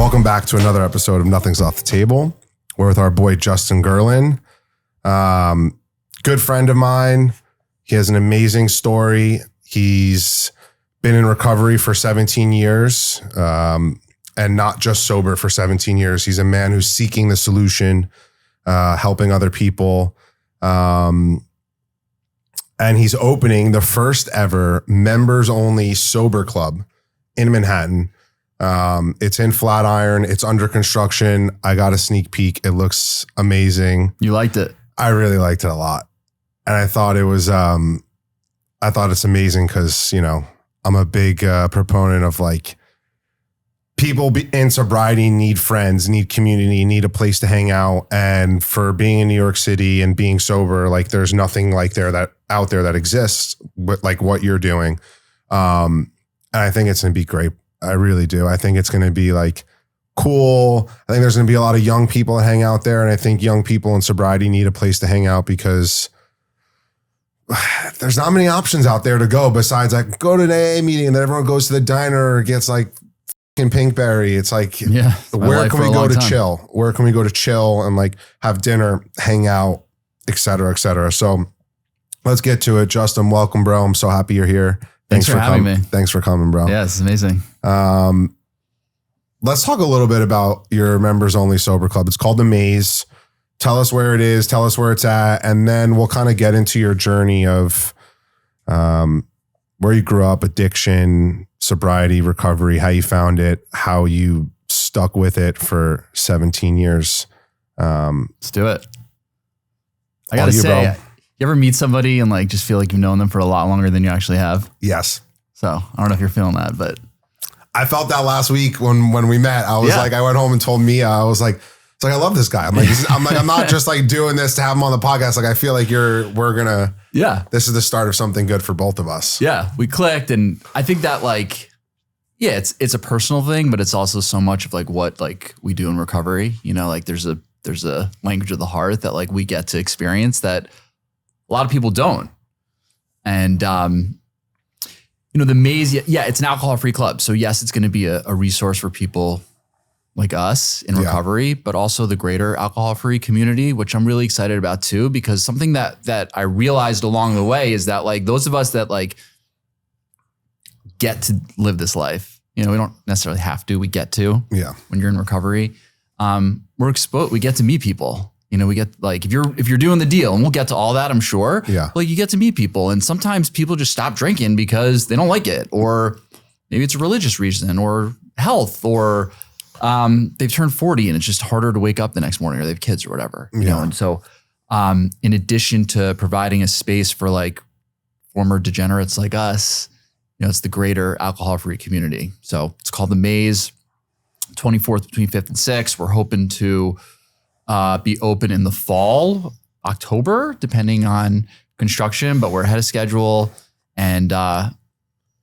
Welcome back to another episode of Nothing's Off the Table. We're with our boy Justin Gerlin, good friend of mine. He has an amazing story. He's been in recovery for 17 years and not just sober for 17 years. He's a man who's seeking the solution, helping other people. And he's opening the first ever members only sober club in Manhattan. It's in Flatiron. It's under construction. I got a sneak peek. It looks amazing. You liked it? I really liked it a lot. And I thought it was, I thought it's amazing because, you know, I'm a big proponent of like people in sobriety need friends, need community, need a place to hang out. And for being in New York City and being sober, like there's nothing like out there that exists with like what you're doing. And I think it's going to be great. I really do. I think it's going to be like cool. I think there's going to be a lot of young people that hang out there. And I think young people in sobriety need a place to hang out because there's not many options out there to go besides like go to an AA meeting and then everyone goes to the diner or gets like fucking Pinkberry. It's like, where can we go to chill? Where can we go to chill and like have dinner, hang out, et cetera, et cetera. So let's get to it. Justin, welcome, bro. I'm so happy you're here. Thanks for having me. Thanks for coming, bro. Yeah, this is amazing. Let's talk a little bit about your members only sober club. It's called The Maze. Tell us where it is. Tell us where it's at. And then we'll kind of get into your journey of where you grew up, addiction, sobriety, recovery, how you found it, how you stuck with it for 17 years. Let's do it. I got to say, bro. You ever meet somebody and like just feel like you've known them for a lot longer than you actually have? Yes. So I don't know if you're feeling that, but I felt that last week when we met. I was like, I went home and told Mia, I was like, it's like I love this guy. I'm not just like doing this to have him on the podcast. Like I feel like this is the start of something good for both of us. Yeah, we clicked, and I think that like, yeah, it's a personal thing, but it's also so much of like what like we do in recovery. You know, like there's a language of the heart that like we get to experience that a lot of people don't. And, you know, the Maze, it's an alcohol-free club. So yes, it's going to be a resource for people like us in recovery, but also the greater alcohol-free community, which I'm really excited about too, because something that I realized along the way is that like those of us that like get to live this life, you know, we don't necessarily have to, we get to, when you're in recovery, we're exposed, we get to meet people. You know, we get like, if you're doing the deal, and we'll get to all that, I'm sure. Yeah. Like you get to meet people, and sometimes people just stop drinking because they don't like it, or maybe it's a religious reason, or health, or they've turned 40 and it's just harder to wake up the next morning, or they have kids or whatever. You know, and so in addition to providing a space for like former degenerates like us, you know, it's the greater alcohol-free community. So it's called The Maze, 24th between 5th and 6th. We're hoping to be open in the fall, October, depending on construction, but we're ahead of schedule, and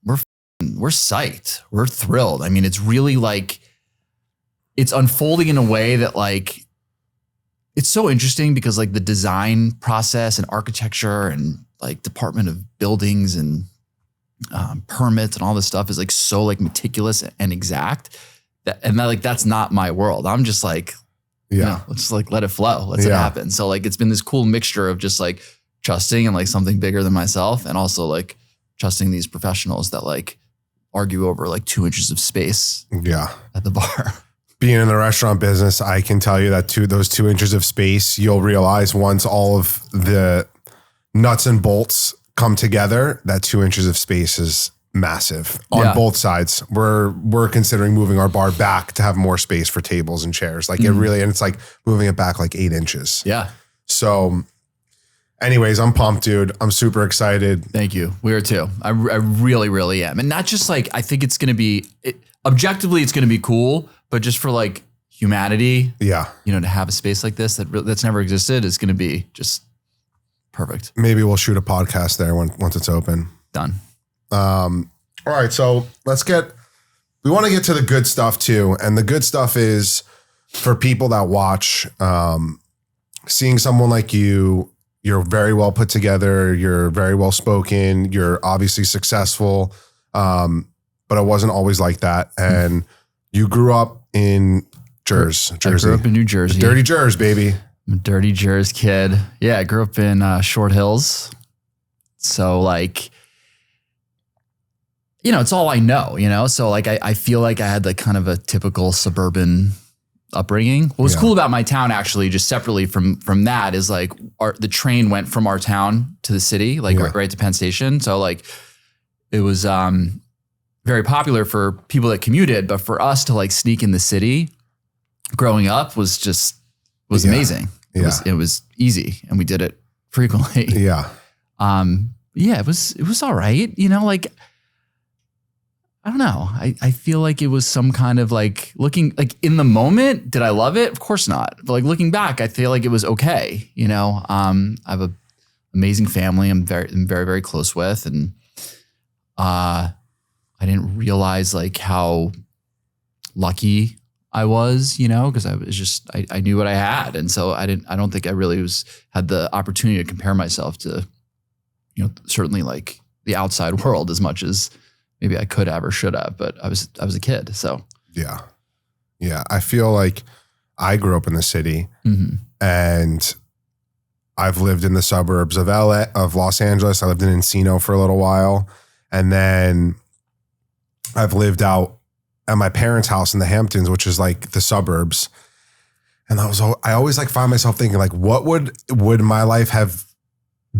we're psyched. We're thrilled. I mean, it's really like, it's unfolding in a way that like, it's so interesting because like the design process and architecture and like Department of Buildings and permits and all this stuff is like so like meticulous and exact that's not my world. I'm just like, you know, let's just like let it flow. Let's it happen. So like, it's been this cool mixture of just like trusting and like something bigger than myself, and also like trusting these professionals that like argue over like 2 inches of space at the bar. Being in the restaurant business, I can tell you that those 2 inches of space, you'll realize once all of the nuts and bolts come together, that 2 inches of space is massive on both sides. We're considering moving our bar back to have more space for tables and chairs. Like it really, and it's like moving it back like 8 inches. Yeah. So anyways, I'm pumped, dude. I'm super excited. Thank you. We are too. I really, really am. And not just like, I think it's going to be, objectively, it's going to be cool, but just for like humanity, you know, to have a space like this that's never existed is going to be just perfect. Maybe we'll shoot a podcast there once it's open. Done. All right. So we want to get to the good stuff too. And the good stuff is for people that watch, seeing someone like you, you're very well put together. You're very well spoken. You're obviously successful. But it wasn't always like that. And you grew up in Jersey. I grew up in New Jersey. The dirty Jersey, baby. I'm a dirty Jersey kid. Yeah, I grew up in Short Hills. So like, it's all I know, So like, I feel like I had like kind of a typical suburban upbringing. What was cool about my town, actually, just separately from that, is like the train went from our town to the city, like right to Penn Station. So like it was very popular for people that commuted, but for us to like sneak in the city growing up was amazing. It was easy, and we did it frequently. Yeah. It was all right. Like, I don't know. I feel like it was some kind of like looking like in the moment. Did I love it? Of course not. But like looking back, I feel like it was okay. I have an amazing family. I'm very, very close with, and I didn't realize like how lucky I was, because I was just I knew what I had, and so I don't think I really had the opportunity to compare myself to, certainly like the outside world as much as maybe I could have or should have, but I was a kid. So yeah. I feel like I grew up in the city, and I've lived in the suburbs of Los Angeles. I lived in Encino for a little while, and then I've lived out at my parents' house in the Hamptons, which is like the suburbs. And I always like find myself thinking like, what would my life have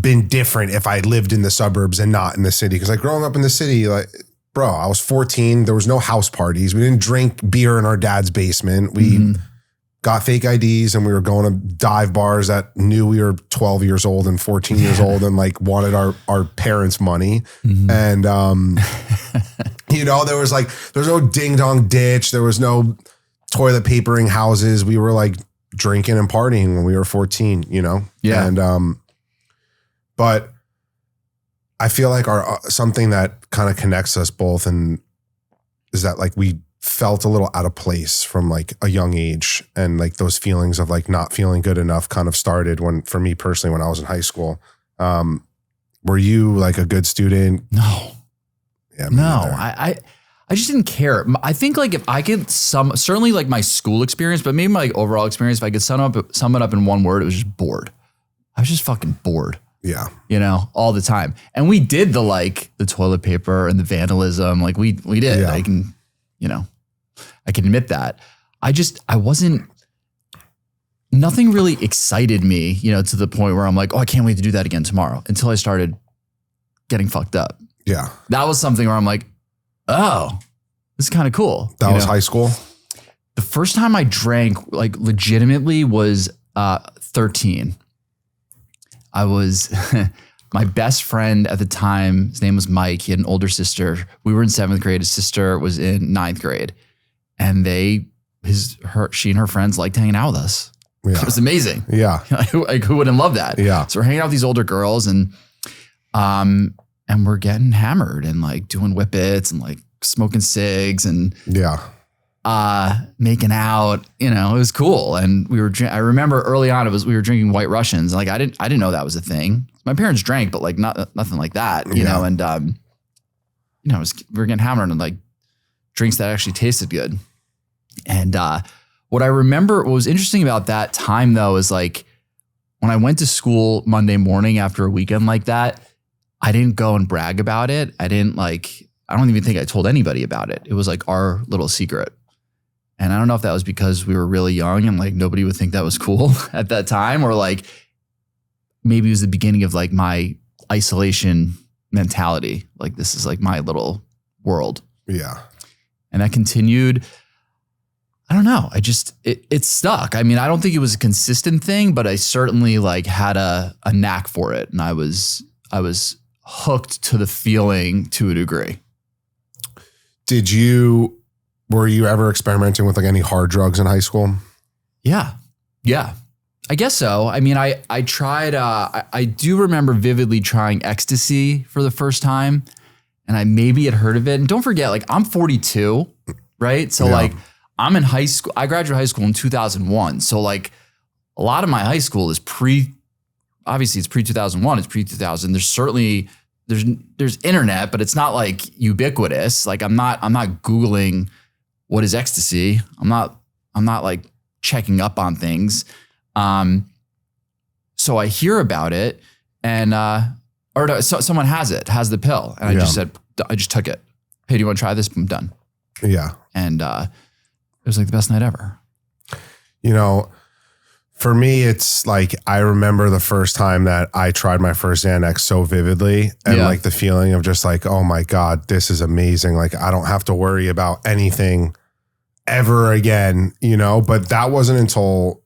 been different if I lived in the suburbs and not in the city? Because like growing up in the city, like, bro, I was 14. There was no house parties. We didn't drink beer in our dad's basement. We got fake IDs, and we were going to dive bars that knew we were 12 years old and 14 years old and like wanted our parents' money. And, there was no ding dong ditch. There was no toilet papering houses. We were like drinking and partying when we were 14, Yeah. And, but I feel like something that kind of connects us both and is that like we felt a little out of place from like a young age, and like those feelings of like not feeling good enough kind of started for me personally, when I was in high school. Were you like a good student? No. Yeah. No, I just didn't care. I think like if I could certainly like my school experience, but maybe my like overall experience, if I could sum it up in one word, it was just bored. I was just fucking bored. Yeah. All the time. And we did the toilet paper and the vandalism. Like we did. Yeah. I can admit that. Nothing really excited me, to the point where I'm like, oh, I can't wait to do that again tomorrow, until I started getting fucked up. Yeah. That was something where I'm like, oh, this is kind of cool. That was high school? The first time I drank like legitimately was 13. I was my best friend at the time. His name was Mike. He had an older sister. We were in 7th grade. His sister was in 9th grade, and she and her friends liked hanging out with us. Yeah. It was amazing. Yeah. Like who wouldn't love that? Yeah. So we're hanging out with these older girls, and we're getting hammered and like doing whippets and like smoking cigs and making out, it was cool. And I remember early on we were drinking White Russians. Like I didn't know that was a thing. My parents drank, but like nothing like that, know? And, we were getting hammered on like drinks that actually tasted good. And, what I remember, what was interesting about that time though, is like when I went to school Monday morning after a weekend like that, I didn't go and brag about it. I don't even think I told anybody about it. It was like our little secret. And I don't know if that was because we were really young and like nobody would think that was cool at that time, or like maybe it was the beginning of like my isolation mentality. Like this is like my little world. Yeah. And that continued. I don't know. It stuck. I mean, I don't think it was a consistent thing, but I certainly like had a knack for it. And I was hooked to the feeling to a degree. Were you ever experimenting with like any hard drugs in high school? Yeah. Yeah. I guess so. I mean, I tried, I do remember vividly trying ecstasy for the first time, and I maybe had heard of it. And don't forget, like I'm 42, right? So like I'm in high school. I graduated high school in 2001. So like a lot of my high school is obviously it's pre-2001, it's pre-2000. There's certainly, there's internet, but it's not like ubiquitous. Like I'm not Googling what is ecstasy? I'm not like checking up on things. So I hear about it and, someone has the pill. And I just said, I just took it. Hey, do you want to try this? I'm done. Yeah. And it was like the best night ever. You know, for me, it's like, I remember the first time that I tried my first Xanax so vividly, and like the feeling of just like, oh my God, this is amazing. Like, I don't have to worry about anything ever again, you know, but that wasn't until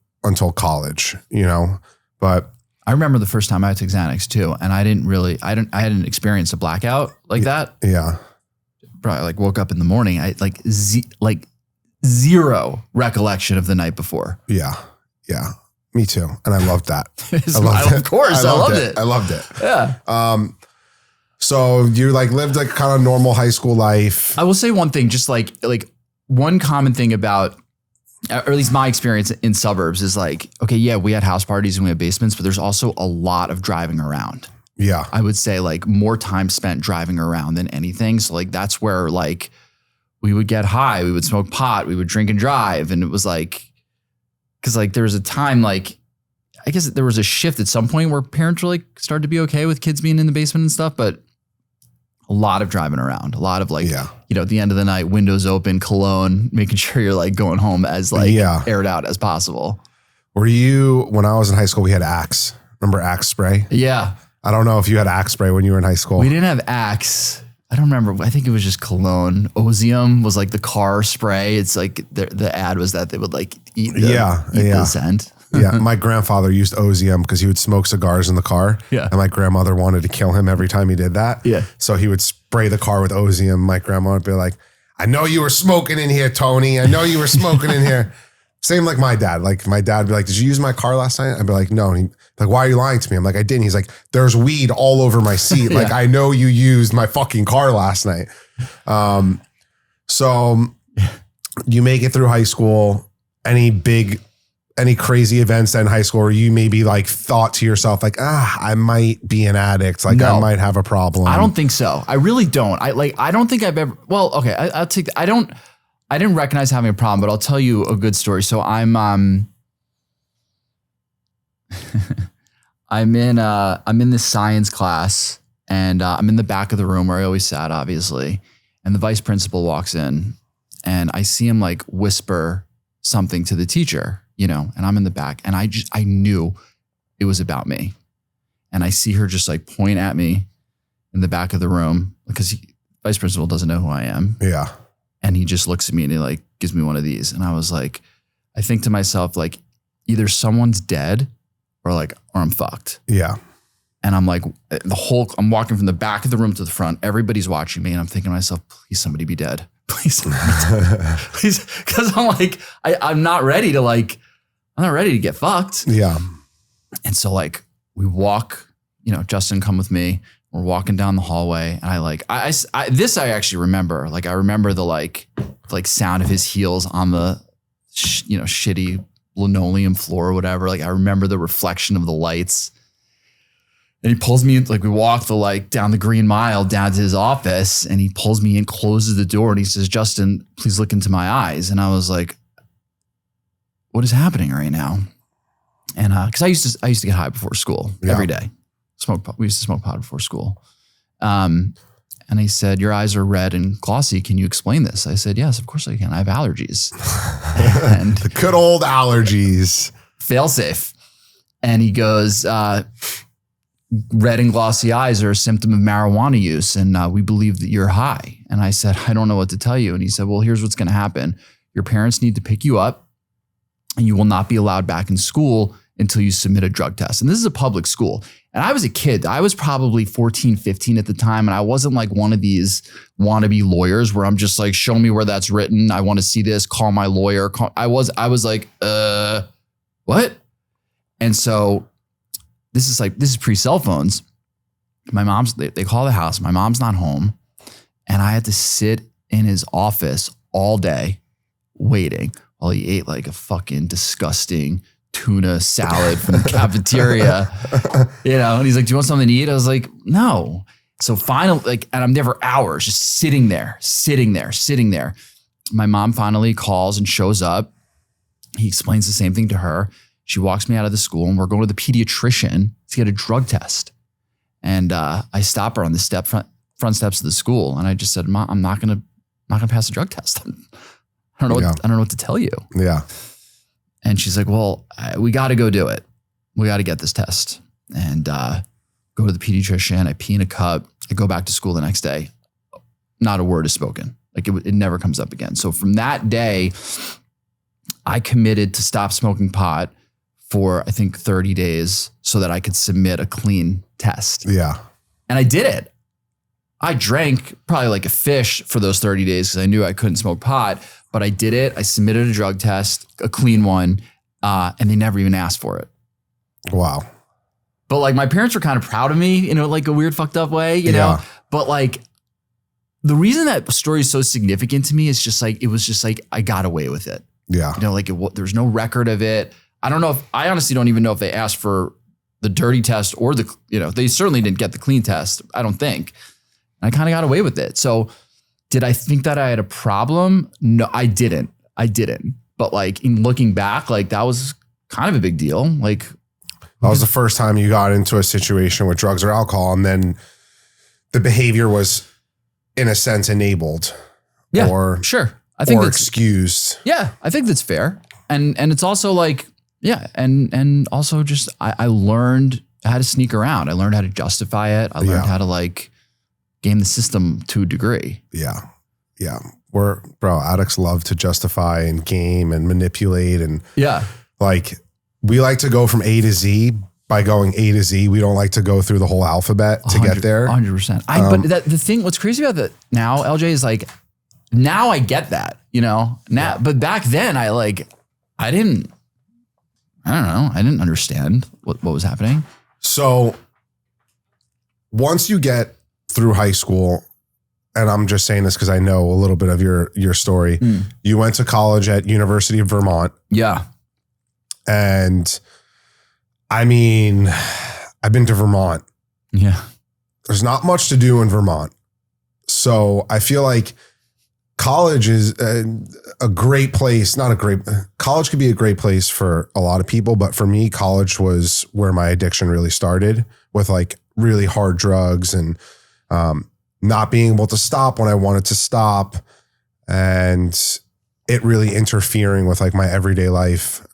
college, you know, but I remember the first time I took Xanax too. And I hadn't experienced a blackout like that. Yeah. Bro, I like woke up in the morning. I like zero recollection of the night before. Yeah. Yeah. Me too. And I loved that. Of course. I loved it. I loved it. Yeah. So you like lived like kind of normal high school life. I will say one thing, just like one common thing about, or at least my experience in suburbs is like, okay, yeah, we had house parties and we had basements, but there's also a lot of driving around. Yeah. I would say like more time spent driving around than anything. So like, that's where like we would get high, we would smoke pot, we would drink and drive. And it was like, cause like there was a time, like, I guess there was a shift at some point where parents were like started to be okay with kids being in the basement and stuff, but a lot of driving around, a lot of like, you know, at the end of the night, windows open, cologne, making sure you're like going home as like aired out as possible. Were you, when I was in high school, we had Axe. Remember Axe spray? Yeah. I don't know if you had Axe spray when you were in high school. We didn't have Axe. I don't remember. I think it was just cologne. Ozium was like the car spray. It's like the ad was that they would like eat the scent. Yeah, my grandfather used Ozium because he would smoke cigars in the car. Yeah. And my grandmother wanted to kill him every time he did that. Yeah. So he would spray the car with Ozium. My grandma would be like, I know you were smoking in here, Tony. I know you were smoking in here. Same like my dad. Like my dad would be like, did you use my car last night? I'd be like, no. And he'd be like, why are you lying to me? I'm like, I didn't. He's like, there's weed all over my seat. Like, I know you used my fucking car last night. So you make it through high school. Any crazy events in high school where you maybe like thought to yourself like, I might be an addict. Like I might have a problem. I don't think so. I really don't. I don't think I've ever, well, okay. I'll take, I didn't recognize having a problem, but I'll tell you a good story. So I'm in this science class and I'm in the back of the room where I always sat, obviously. And the vice principal walks in and I see him like whisper something to the teacher, you know, and I'm in the back and I knew it was about me. And I see her just like point at me in the back of the room because vice principal doesn't know who I am. Yeah. And he just looks at me and he like gives me one of these. And I was like, I think to myself, like either someone's dead or I'm fucked. Yeah. And I'm like, I'm walking from the back of the room to the front. Everybody's watching me. And I'm thinking to myself, please somebody be dead. Please, somebody be dead. Please. Cause I'm like, I'm not ready to get fucked. Yeah. And so like we walk, you know, Justin, come with me. We're walking down the hallway and I actually remember, like, I remember the like sound of his heels on the, shitty linoleum floor or whatever. Like I remember the reflection of the lights and he pulls me, like we walk down the Green Mile down to his office and he pulls me in, closes the door and he says, Justin, please look into my eyes. And I was like, what is happening right now? And, cause I used to get high before school every day. We used to smoke pot before school. And he said, your eyes are red and glossy. Can you explain this? I said, yes, of course I can. I have allergies. And the good old allergies. Fail safe. And he goes, red and glossy eyes are a symptom of marijuana use. And we believe that you're high. And I said, I don't know what to tell you. And he said, well, here's what's going to happen. Your parents need to pick you up and you will not be allowed back in school until you submit a drug test. And this is a public school. And I was a kid. I was probably 14, 15 at the time. And I wasn't like one of these wannabe lawyers where I'm just like, show me where that's written. I want to see this. Call my lawyer. I was like, what? And so this is pre-cell phones. My mom's, they call the house. My mom's not home. And I had to sit in his office all day waiting while he ate like a fucking disgusting tuna salad from the cafeteria, you know, and he's like, do you want something to eat? I was like, no. So finally, like, and I'm there for hours just sitting there. my mom finally calls and shows up. He explains the same thing to her. She walks me out of the school and we're going to the pediatrician to get a drug test. And I stop her on the front steps of the school. And I just said, Mom, I'm not gonna pass the drug test. I don't know what to tell you. Yeah. And she's like, well, we got to go do it. We got to get this test. And go to the pediatrician. I pee in a cup. I go back to school the next day. Not a word is spoken. Like it never comes up again. So from that day, I committed to stop smoking pot for, I think, 30 days so that I could submit a clean test. Yeah. And I did it. I drank probably like a fish for those 30 days because I knew I couldn't smoke pot, but I did it. I submitted a drug test, a clean one, and they never even asked for it. Wow. But like my parents were kind of proud of me, like a weird fucked up way, you know? But like the reason that story is so significant to me is just like, it was just like, I got away with it. Yeah. Like there's no record of it. I honestly don't even know if they asked for the dirty test or they certainly didn't get the clean test. I don't think. And I kind of got away with it. So did I think that I had a problem? No, I didn't. But like in looking back, like that was kind of a big deal. Like that was the first time you got into a situation with drugs or alcohol, and then the behavior was in a sense enabled. Yeah, or sure. I think or that's excused. Yeah, I think that's fair. And it's also like, yeah. And also just, I learned how to sneak around. I learned how to justify it. I learned how to like game the system to a degree. Yeah. Yeah. Addicts love to justify and game and manipulate. And like we like to go from A to Z by going A to Z. We don't like to go through the whole alphabet to get there. 100%. But the thing, what's crazy about that now, LJ, is like, now I get that, but back then I didn't understand what was happening. So once you get through high school, and I'm just saying this because I know a little bit of your story, you went to college at University of Vermont. Yeah. And I mean, I've been to Vermont. Yeah. There's not much to do in Vermont. So I feel like college is a great place. College could be a great place for a lot of people, but for me, college was where my addiction really started, with like really hard drugs and not being able to stop when I wanted to stop, and it really interfering with like my everyday life.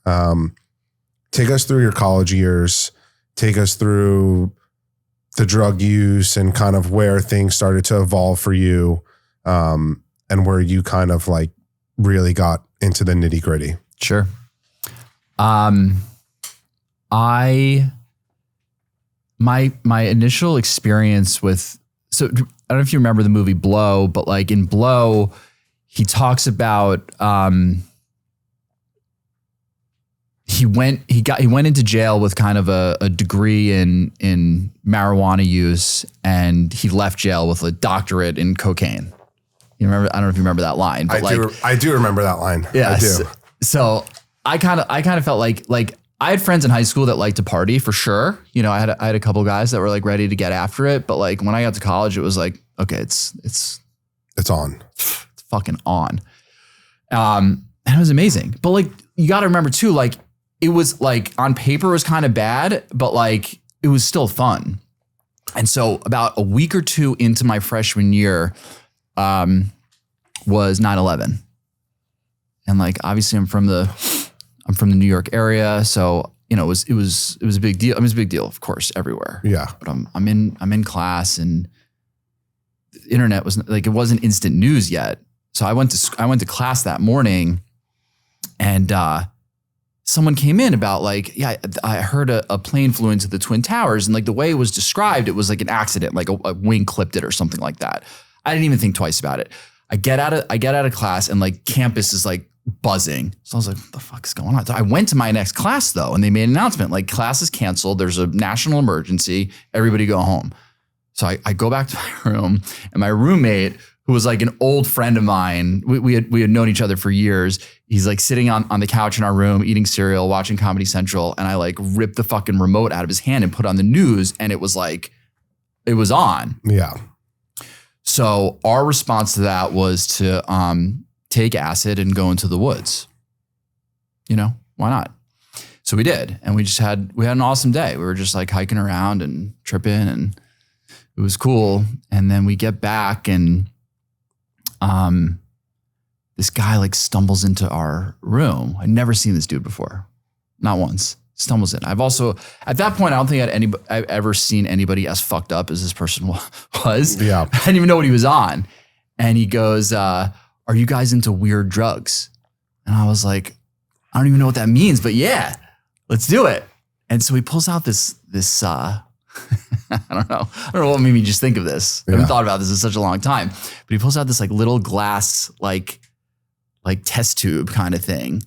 Take us through your college years. Take us through the drug use and kind of where things started to evolve for you. And where you kind of like really got into the nitty gritty. Sure. My initial experience with, so I don't know if you remember the movie Blow, but like in Blow, he talks about, he went into jail with kind of a degree in marijuana use, and he left jail with a doctorate in cocaine. You remember? I don't know if you remember that line. But I do remember that line. Yeah, I do. So I kind of felt like I had friends in high school that liked to party for sure. I had a couple guys that were like ready to get after it. But like when I got to college, it was like, okay, it's on. It's fucking on. And it was amazing. But like you got to remember too, like it was like on paper it was kind of bad, but like it was still fun. And so about a week or two into my freshman year, was 9/11. And like, obviously I'm from the New York area. So, it was a big deal. I mean, it was a big deal, of course, everywhere. Yeah. But I'm in class, and the internet was like, it wasn't instant news yet. So I went to class that morning, and, someone came in about like, I heard a plane flew into the Twin Towers, and like the way it was described, it was like an accident, like a wing clipped it or something like that. I didn't even think twice about it. I get out of class, and like campus is like buzzing. So I was like, what the fuck is going on? So I went to my next class though, and they made an announcement like, class is canceled. There's a national emergency. Everybody go home. So I go back to my room, and my roommate, who was like an old friend of mine, we had known each other for years. He's like sitting on the couch in our room, eating cereal, watching Comedy Central. And I like ripped the fucking remote out of his hand and put on the news. And it was like, it was on. Yeah. So our response to that was to take acid and go into the woods. You know, why not? So we did. And we had an awesome day. We were just like hiking around and tripping, and it was cool. And then we get back, and this guy like stumbles into our room. I'd never seen this dude before. Not once. Stumbles in. I've also, at that point, I don't think I've ever seen anybody as fucked up as this person was. Yeah. I didn't even know what he was on. And he goes, are you guys into weird drugs? And I was like, I don't even know what that means, but yeah, let's do it. And so he pulls out this I don't know what made me just think of this. I haven't thought about this in such a long time, but he pulls out this like little glass, like test tube kind of thing,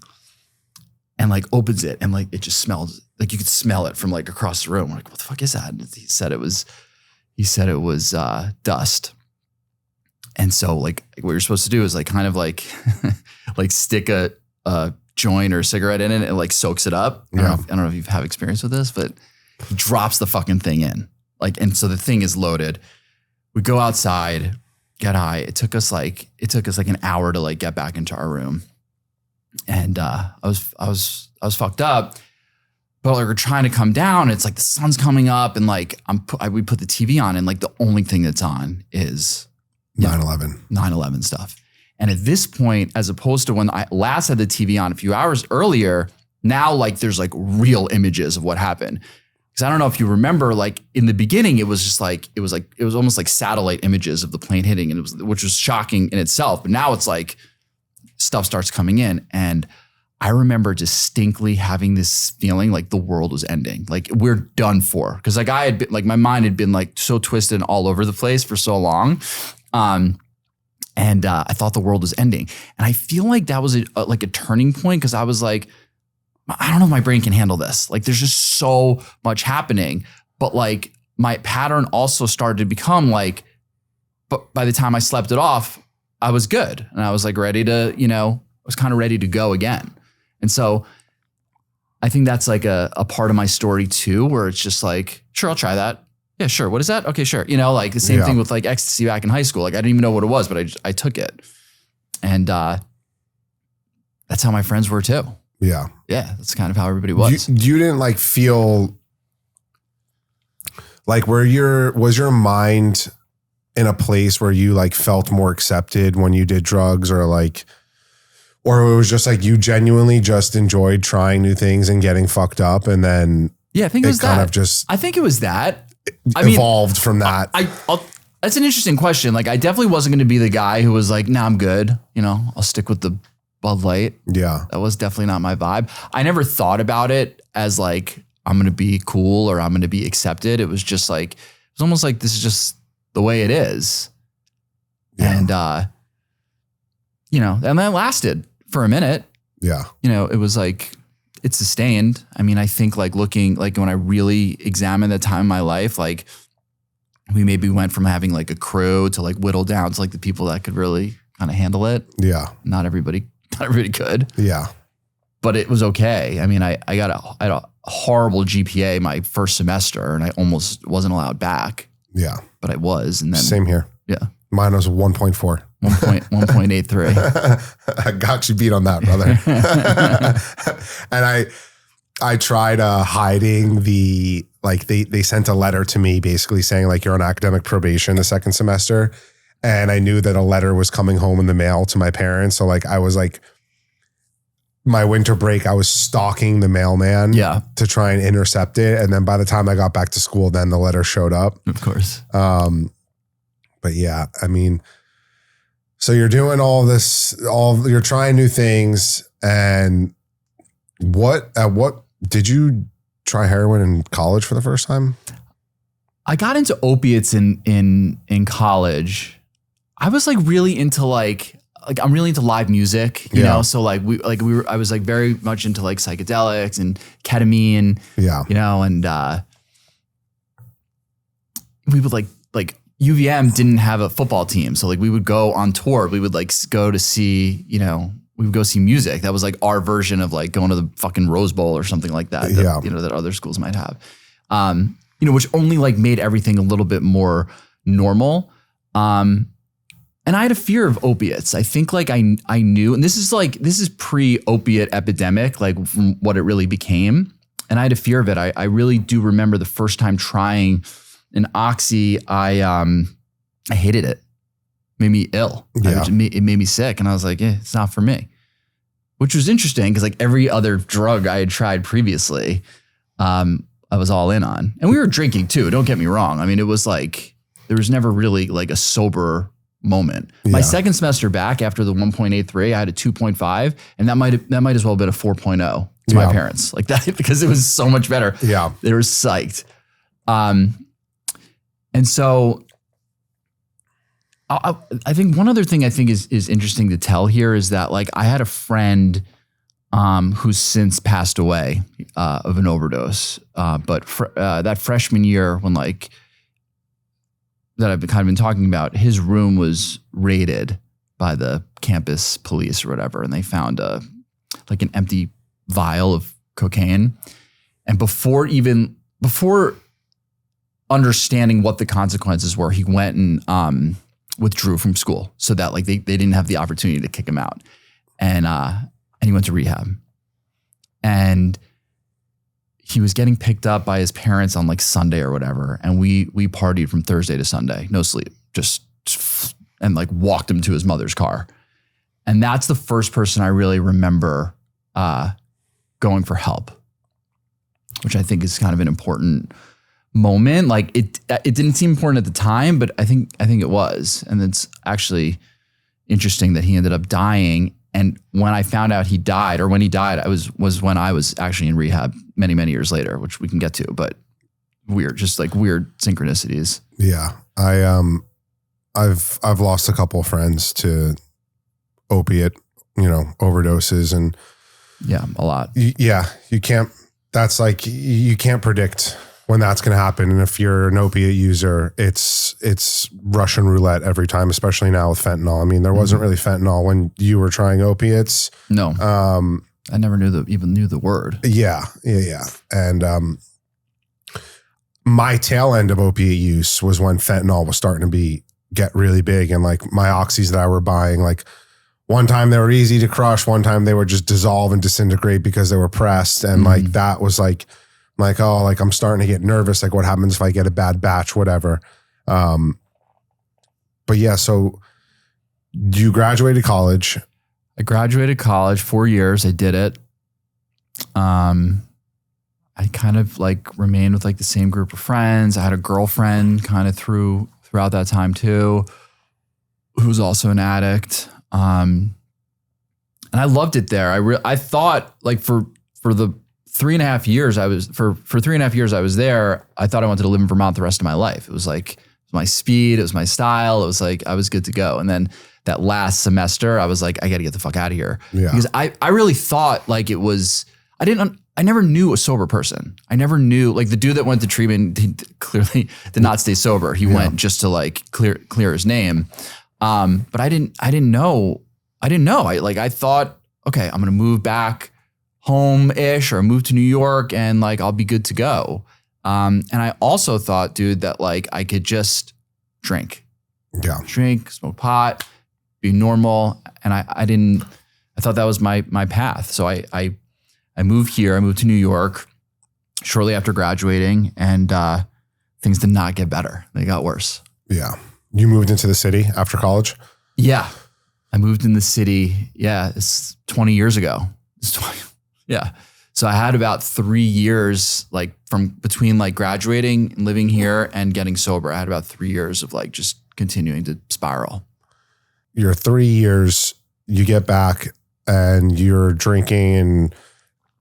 and like opens it, and like it just smells like you could smell it from like across the room. We're like, what the fuck is that? And he said it was dust. And so like what you're supposed to do is like kind of like like stick a joint or a cigarette in it, and it like soaks it up. I don't know if you have experience with this, but he drops the fucking thing in. Like, and so the thing is loaded. We go outside, get high. It took us like an hour to like get back into our room. And I was fucked up, but like we're trying to come down. It's like the sun's coming up, and like we put the TV on, and like the only thing that's on is 9/11 stuff. And at this point, as opposed to when I last had the TV on a few hours earlier, now like there's like real images of what happened. Because I don't know if you remember, like in the beginning, it was almost like satellite images of the plane hitting, and which was shocking in itself. But now it's like stuff starts coming in, and I remember distinctly having this feeling like the world was ending, like we're done for. Because like I had been, like my mind had been like so twisted and all over the place for so long. And I thought the world was ending. And I feel like that was like a turning point, because I was like, I don't know if my brain can handle this. Like there's just so much happening. But like my pattern also started to become like, but by the time I slept it off, I was good. And I was like ready to, I was kind of ready to go again. And so I think that's like a part of my story too, where it's just like, sure, I'll try that. Yeah, sure. What is that? Okay, sure. Like the same thing with like ecstasy back in high school. Like I didn't even know what it was, but I took it. And that's how my friends were too. Yeah. Yeah. That's kind of how everybody was. You didn't like feel like was your mind in a place where you like felt more accepted when you did drugs, or it was just like you genuinely just enjoyed trying new things and getting fucked up, and then I think it was kind that. of just I think it was that. Evolved from that. That's an interesting question. Like I definitely wasn't going to be the guy who was like, nah, I'm good. I'll stick with the Bud Light. Yeah. That was definitely not my vibe. I never thought about it as like, I'm going to be cool or I'm going to be accepted. It was just like, it was almost like this is just the way it is. Yeah. And, and that lasted for a minute. Yeah. It was like, it sustained. I mean, I think like looking, like when I really examined the time of my life, like we maybe went from having like a crew to like whittle down to like the people that could really kind of handle it. Yeah. Not everybody could. Yeah. But it was okay. I mean, I had a horrible GPA my first semester, and I almost wasn't allowed back. Yeah. But I was. And then same here. Yeah. Mine was 1.4. 1.83. I got you beat on that, brother. And I tried hiding they sent a letter to me basically saying like you're on academic probation the second semester. And I knew that a letter was coming home in the mail to my parents. So like I was like, my winter break, I was stalking the mailman to try and intercept it. And then by the time I got back to school, then the letter showed up. Of course. But yeah, I mean, so you're doing all this, you're trying new things. And what did you try heroin in college for the first time? I got into opiates in college. I was like really into like I'm really into live music, you know? So I was like very much into like psychedelics and ketamine, and we would like UVM didn't have a football team. So like we would go on tour. We would like go to see, we would go see music. That was like our version of like going to the fucking Rose Bowl or something like that, that other schools might have, which only like made everything a little bit more normal. And I had a fear of opiates. I think like I knew, and this is pre-opiate epidemic, like from what it really became. And I had a fear of it. I really do remember the first time trying an oxy. I hated it. It made me ill. Yeah. It made me sick. And I was like, it's not for me. Which was interesting because like every other drug I had tried previously, I was all in on. And we were drinking too. Don't get me wrong. I mean, it was like, there was never really like a sober moment. Yeah. My second semester back after the 1.83, I had a 2.5, and that might as well have been a 4.0 to my parents, like that, because it was so much better. Yeah. They were psyched. And so I think one other thing I think is interesting to tell here is that like I had a friend who's since passed away of an overdose. But that freshman year when like, that I've kind of been talking about, his room was raided by the campus police or whatever, and they found like an empty vial of cocaine. And before understanding what the consequences were, he went and withdrew from school so that like they didn't have the opportunity to kick him out. And he went to rehab. And he was getting picked up by his parents on like Sunday or whatever. And we partied from Thursday to Sunday, no sleep, and like walked him to his mother's car. And that's the first person I really remember going for help, which I think is kind of an important moment. Like it didn't seem important at the time, but I think it was. And it's actually interesting that he ended up dying. And when I found out he died, or when he died, was when I was actually in rehab many, many years later, which we can get to, but weird, just like weird synchronicities. Yeah. I've lost a couple of friends to opiate, overdoses, and yeah, a lot. You can't, that's like, you can't predict when that's going to happen. And if you're an opiate user, it's Russian roulette every time, especially now with fentanyl. I mean, there wasn't really fentanyl when you were trying opiates. No. I never even knew the word. Yeah. And my tail end of opiate use was when fentanyl was starting to get really big. And like my oxys that I were buying, like one time they were easy to crush, one time they would just dissolve and disintegrate because they were pressed. And like that was like, oh, like I'm starting to get nervous. Like what happens if I get a bad batch, whatever. But yeah, so you graduated college. I graduated college, 4 years. I did it. I kind of like remained with like the same group of friends. I had a girlfriend kind of throughout that time too, who was also an addict. And I loved it there. I thought like for the 3.5 years for 3.5 years I was there, I thought I wanted to live in Vermont the rest of my life. It was like my speed, it was my style. It was like I was good to go. And then that last semester, I was like, I got to get the fuck out of here. Yeah. Because I really thought like it was, I never knew a sober person. I never knew, like the dude that went to treatment, he clearly did not stay sober. He went just to like clear his name. But I didn't know. I thought, okay, I'm going to move back home-ish or move to New York and like, I'll be good to go. And I also thought, dude, that like I could just drink, smoke pot, be normal. And I thought that was my path. So I moved here. I moved to New York shortly after graduating, and things did not get better. They got worse. Yeah. You moved into the city after college? Yeah. I moved in the city. Yeah. It's 20 years ago. Yeah. So I had about 3 years, like from between like graduating and living here and getting sober. I had about 3 years of like just continuing to spiral. Your 3 years, you get back and you're drinking and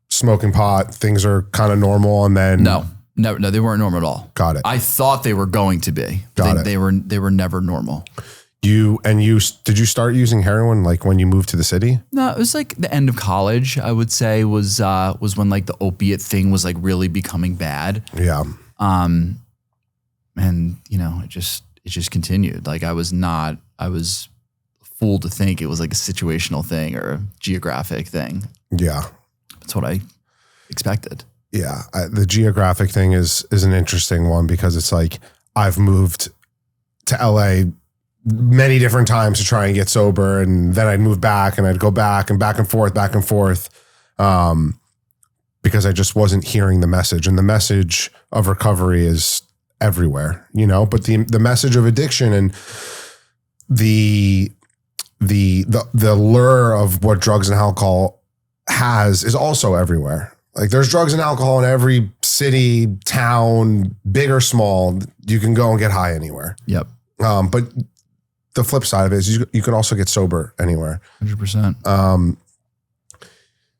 smoking pot. Things are kind of normal. And then no, they weren't normal at all. Got it. I thought they were going to be. They were never normal. Did you start using heroin like when you moved to the city? No, it was like the end of college, I would say, was when like the opiate thing was like really becoming bad. Yeah. And it just continued. Like I was fooled to think it was like a situational thing or a geographic thing. Yeah. That's what I expected. Yeah. The geographic thing is an interesting one because it's like I've moved to LA many different times to try and get sober. And then I'd move back and I'd go back and back and forth. Because I just wasn't hearing the message, and the message of recovery is everywhere, you know, but the message of addiction and the lure of what drugs and alcohol has is also everywhere. Like there's drugs and alcohol in every city, town, big or small. You can go and get high anywhere. Yep. But the flip side of it is you can also get sober anywhere. 100%.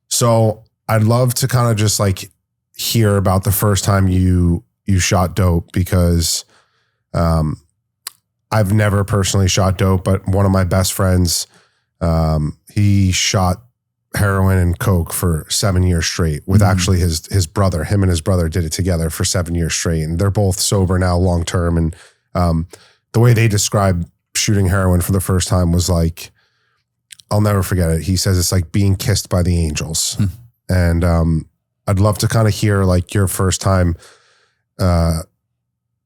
So I'd love to kind of just like hear about the first time you shot dope, because I've never personally shot dope, but one of my best friends, he shot heroin and coke for 7 years straight with actually his brother. Him and his brother did it together for 7 years straight, and they're both sober now long term. And the way they describe shooting heroin for the first time was like, I'll never forget it. He says it's like being kissed by the angels. And I'd love to kind of hear like your first time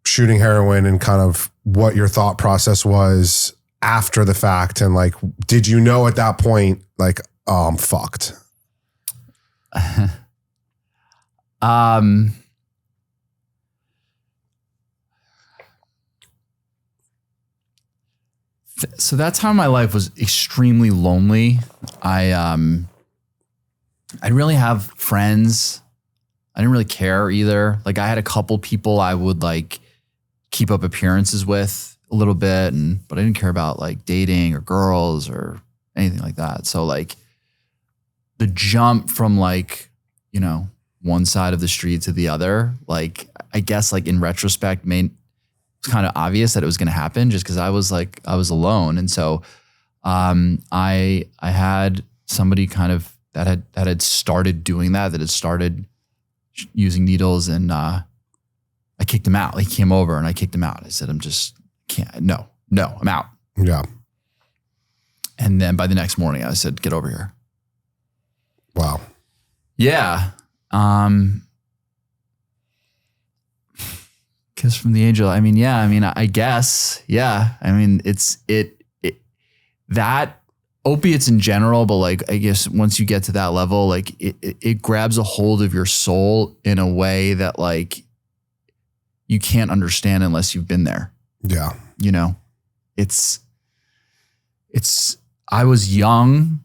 shooting heroin and kind of what your thought process was after the fact. And like, did you know at that point, like, oh, I'm fucked? So that time my life was extremely lonely. I didn't really have friends. I didn't really care either. Like I had a couple people I would like keep up appearances with a little bit, but I didn't care about like dating or girls or anything like that. So like the jump from like, you know, one side of the street to the other, like I guess like in retrospect it's kind of obvious that it was going to happen just because I was alone. And so I had somebody kind of that had started doing that had started using needles, and I kicked him out. He came over and I kicked him out. I said, I'm out. Yeah. And then by the next morning I said, get over here. Wow. Yeah. Kiss from the angel. I mean, yeah. I mean, I guess. Yeah. I mean, that opiates in general, but like, I guess once you get to that level, like it grabs a hold of your soul in a way that like you can't understand unless you've been there. Yeah. You know, I was young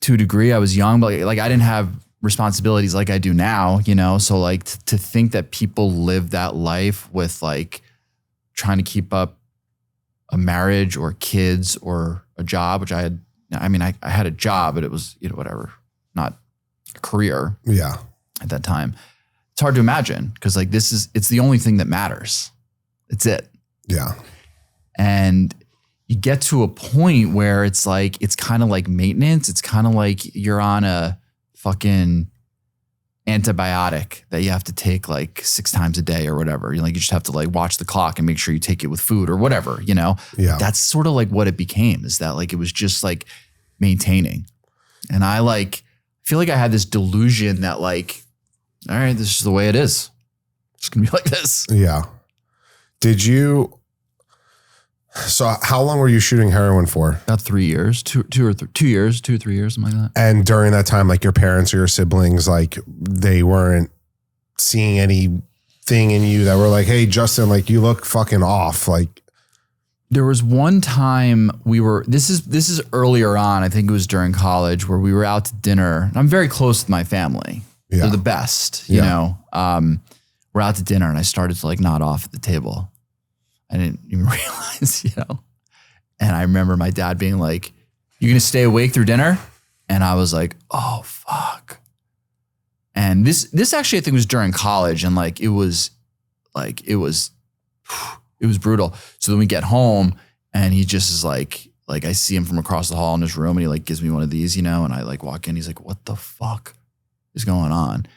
to a degree. I was young, but like I didn't have responsibilities like I do now, you know? So like to think that people live that life with like trying to keep up a marriage or kids or a job, which I had a job, but it was, you know, whatever, not a career. Yeah. At that time. It's hard to imagine because like it's the only thing that matters. It's it. Yeah. And you get to a point where it's like, it's kind of like maintenance. It's kind of like you're on a fucking antibiotic that you have to take like 6 times a day or whatever. You just have to like watch the clock and make sure you take it with food or whatever, you know? Yeah. That's sort of like what it became, is that like, it was just like maintaining. And I like, feel like I had this delusion that like, all right, this is the way it is. It's gonna be like this. Yeah. So how long were you shooting heroin for? About 3 years, 2 or 3 years, 2 or 3 years, something like that. And during that time, like your parents or your siblings, like they weren't seeing anything in you that were like, hey, Justin, like you look fucking off. Like there was one time this is earlier on. I think it was during college where we were out to dinner. I'm very close with my family. Yeah. They're the best, you know? We're out to dinner and I started to like nod off at the table. I didn't even realize, you know? And I remember my dad being like, you gonna stay awake through dinner? And I was like, oh, fuck. And this actually, I think was during college, and like, it was brutal. So then we get home and he just is like I see him from across the hall in his room and he like gives me one of these, you know? And I like walk in, he's like, what the fuck is going on?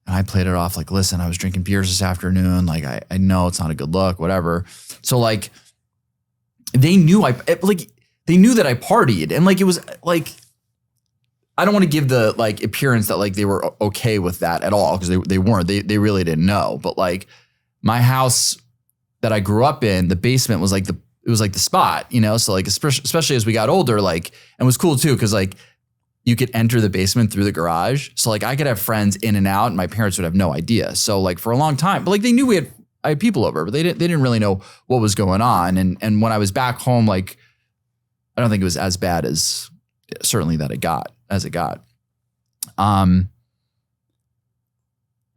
And I played it off like, listen, I was drinking beers this afternoon. Like, I know it's not a good look, whatever. So like, they knew that I partied, and like, it was like, I don't want to give the like appearance that like they were okay with that at all, because they weren't. They really didn't know. But like my house that I grew up in, the basement was like it was like the spot, you know? So like, especially as we got older, like, and it was cool too. Cause like you could enter the basement through the garage. So like I could have friends in and out and my parents would have no idea. So like for a long time, but like they knew I had people over, but they didn't really know what was going on. And when I was back home, like, I don't think it was as bad as certainly that it got. And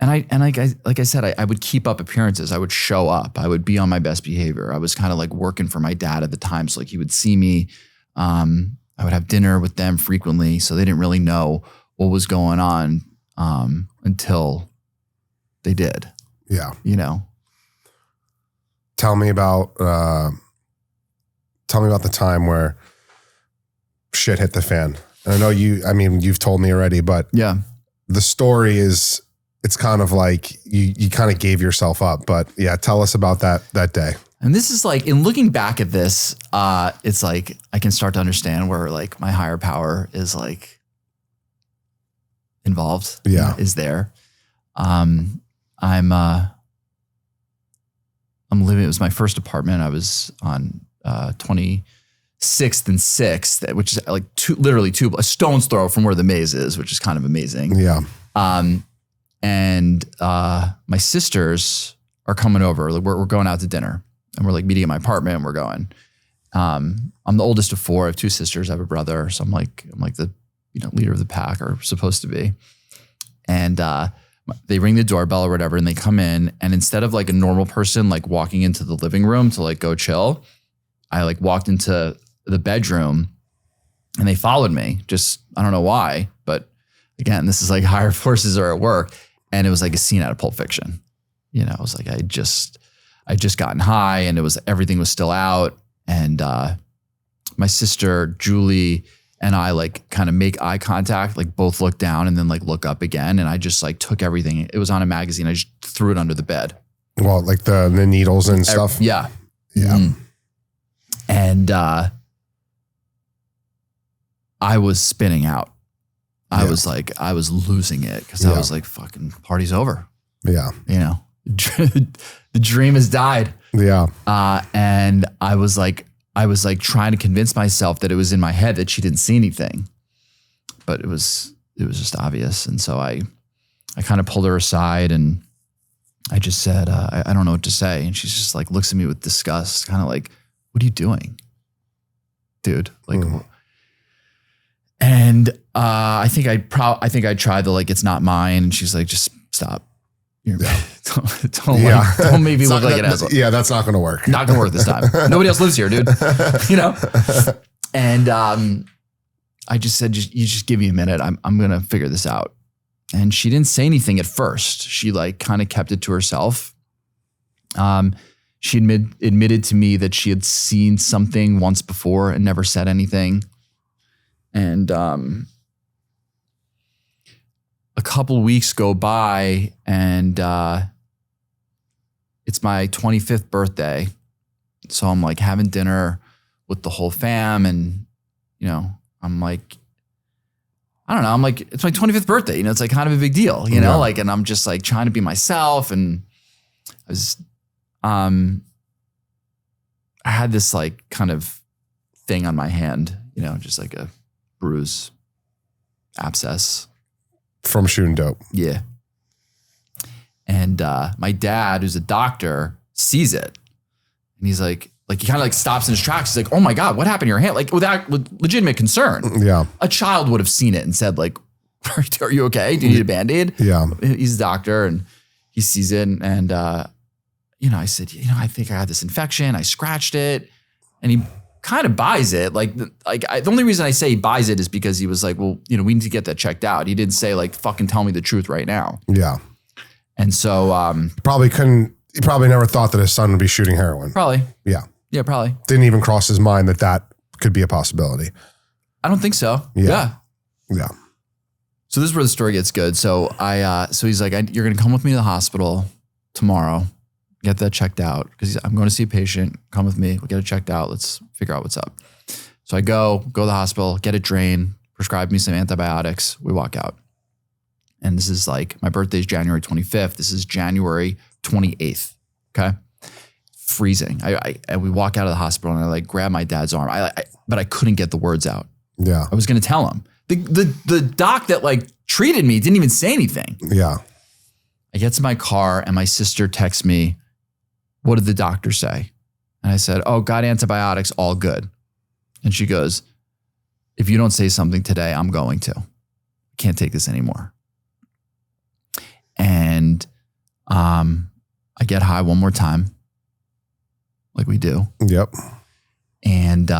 like I said, I would keep up appearances. I would show up. I would be on my best behavior. I was kind of like working for my dad at the time. So like he would see me. I would have dinner with them frequently. So they didn't really know what was going on until they did. Yeah. You know. Tell me about the time where shit hit the fan. And I know you've told me already, but yeah, the story is, it's kind of like you kind of gave yourself up, but yeah, tell us about that day. And this is like, in looking back at this, it's like, I can start to understand where like my higher power is like involved. Yeah. Is there. I'm living, it was my first apartment. I was on 26th and 6th, which is like literally a stone's throw from where the maze is, which is kind of amazing. Yeah. And my sisters are coming over. Like we're going out to dinner and we're like meeting at my apartment and we're going. I'm the oldest of 4. I have 2 sisters. I have a brother. So I'm like the, leader of the pack, or supposed to be. And they ring the doorbell or whatever, and they come in, and instead of like a normal person like walking into the living room to like go chill, I like walked into the bedroom and they followed me. Just, I don't know why, but again, this is like higher forces are at work. And it was like a scene out of Pulp Fiction. It was like, I just gotten high and everything was still out. And my sister, Julie, and I like kind of make eye contact, like both look down and then like look up again. And I just like took everything. It was on a magazine. I just threw it under the bed. Well, like the needles and stuff. Yeah. Yeah. Mm-hmm. And I was spinning out. I was losing it because I was like, fucking party's over. Yeah. The dream has died. Yeah. And I was like trying to convince myself that it was in my head that she didn't see anything, but it was just obvious. And so I kind of pulled her aside and I just said, I don't know what to say. And she's just like, looks at me with disgust, kind of like, what are you doing, dude? Like, and I think I tried the like, it's not mine. And she's like, just stop. Don't make me look like an asshole. Yeah, that's not going to work. Not going to work this time. Nobody else lives here, dude. And I just said, you just give me a minute. I'm going to figure this out. And she didn't say anything at first. She like kind of kept it to herself. She admitted to me that she had seen something once before and never said anything. And a couple weeks go by and it's my 25th birthday. So I'm like having dinner with the whole fam and, I'm like, I don't know. I'm like, it's my 25th birthday. It's like kind of a big deal, like, and I'm just like trying to be myself. And I was, I had this like kind of thing on my hand, just like a bruise, abscess. From shooting dope. Yeah. And my dad, who's a doctor, sees it. And he's like he kind of like stops in his tracks. He's like, oh my God, what happened to your hand? Like with legitimate concern. Yeah. A child would have seen it and said like, are you okay? Do you need a Band-Aid? Yeah. He's a doctor and he sees it. And I said, I think I had this infection. I scratched it. And he kind of buys it. The only reason I say he buys it is because he was like, well, we need to get that checked out. He didn't say like, fucking tell me the truth right now. Yeah. And so, he probably never thought that his son would be shooting heroin. Probably. Yeah. Yeah, probably. Didn't even cross his mind that could be a possibility. I don't think so. Yeah. Yeah. So this is where the story gets good. So so he's like, you're going to come with me to the hospital tomorrow. Get that checked out because I'm going to see a patient. Come with me. We'll get it checked out. Let's figure out what's up. So I go to the hospital, get it drained, prescribe me some antibiotics. We walk out. And this is like, my birthday is January 25th. This is January 28th. Okay. freezing. And we walk out of the hospital and I like grab my dad's arm. But I couldn't get the words out. Yeah. I was going to tell him. The doc that like treated me didn't even say anything. Yeah. I get to my car and my sister texts me, what did the doctor say? And I said, oh, got antibiotics, all good. And she goes, if you don't say something today, I'm going to. I can't take this anymore. And I get high one more time, like we do. Yep. And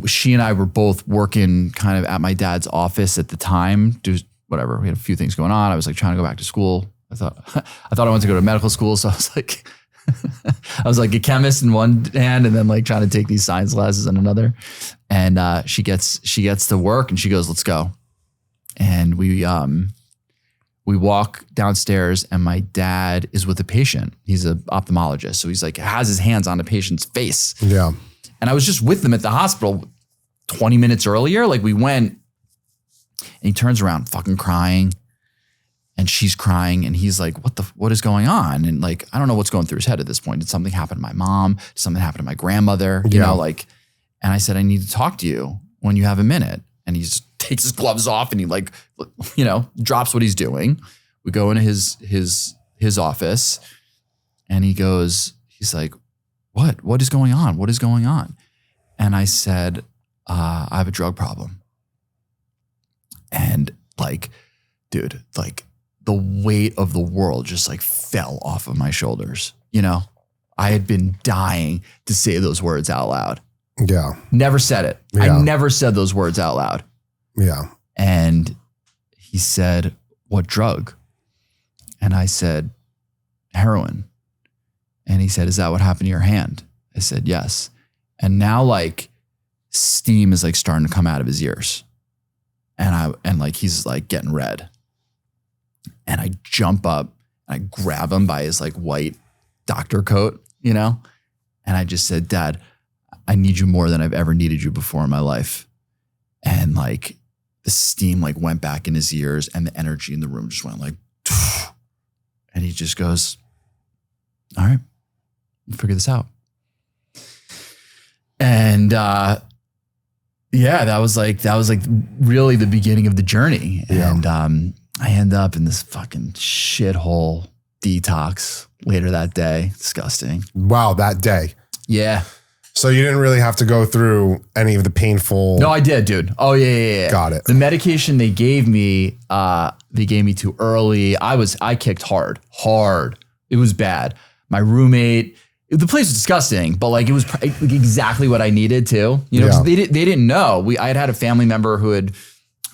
she and I were both working kind of at my dad's office at the time. Whatever, we had a few things going on. I was like trying to go back to school. I thought I wanted to go to medical school, so I was like a chemist in one hand, and then like trying to take these science classes in another. And she gets to work, and she goes, "Let's go." And we walk downstairs, and my dad is with a patient. He's an ophthalmologist, so he's like has his hands on the patient's face. Yeah. And I was just with them at the hospital 20 minutes earlier. Like we went, and he turns around fucking crying, and she's crying, and he's like, what is going on? And like, I don't know what's going through his head at this point. Did something happen to my mom? Did something happen to my grandmother? You know, like, and I said, I need to talk to you when you have a minute. And he just takes his gloves off and he like, you know, drops what he's doing. We go into his office, and he's like, what is going on? What is going on? And I said, I have a drug problem. And like, dude, like the weight of the world just like fell off of my shoulders. You know, I had been dying to say those words out loud. Yeah. Never said it. Yeah. I never said those words out loud. Yeah. And he said, what drug? And I said, heroin. And he said, is that what happened to your hand? I said, yes. And now like steam is like starting to come out of his ears. And like, he's like getting red. And I jump up and I grab him by his like white doctor coat, you know? And I just said, Dad, I need you more than I've ever needed you before in my life. And like the steam like went back in his ears, and the energy in the room just went like, and he just goes, all right, we'll figure this out. And yeah, that was like really the beginning of the journey. Yeah. And I end up in this fucking shithole detox later that day. Disgusting. Wow, that day. Yeah. So you didn't really have to go through any of the painful. No, I did, dude. Oh yeah. Got it. The medication they gave me too early. I kicked hard. It was bad. My roommate, the place was disgusting, but like it was exactly what I needed too. You know, 'cause they didn't know. I had a family member who had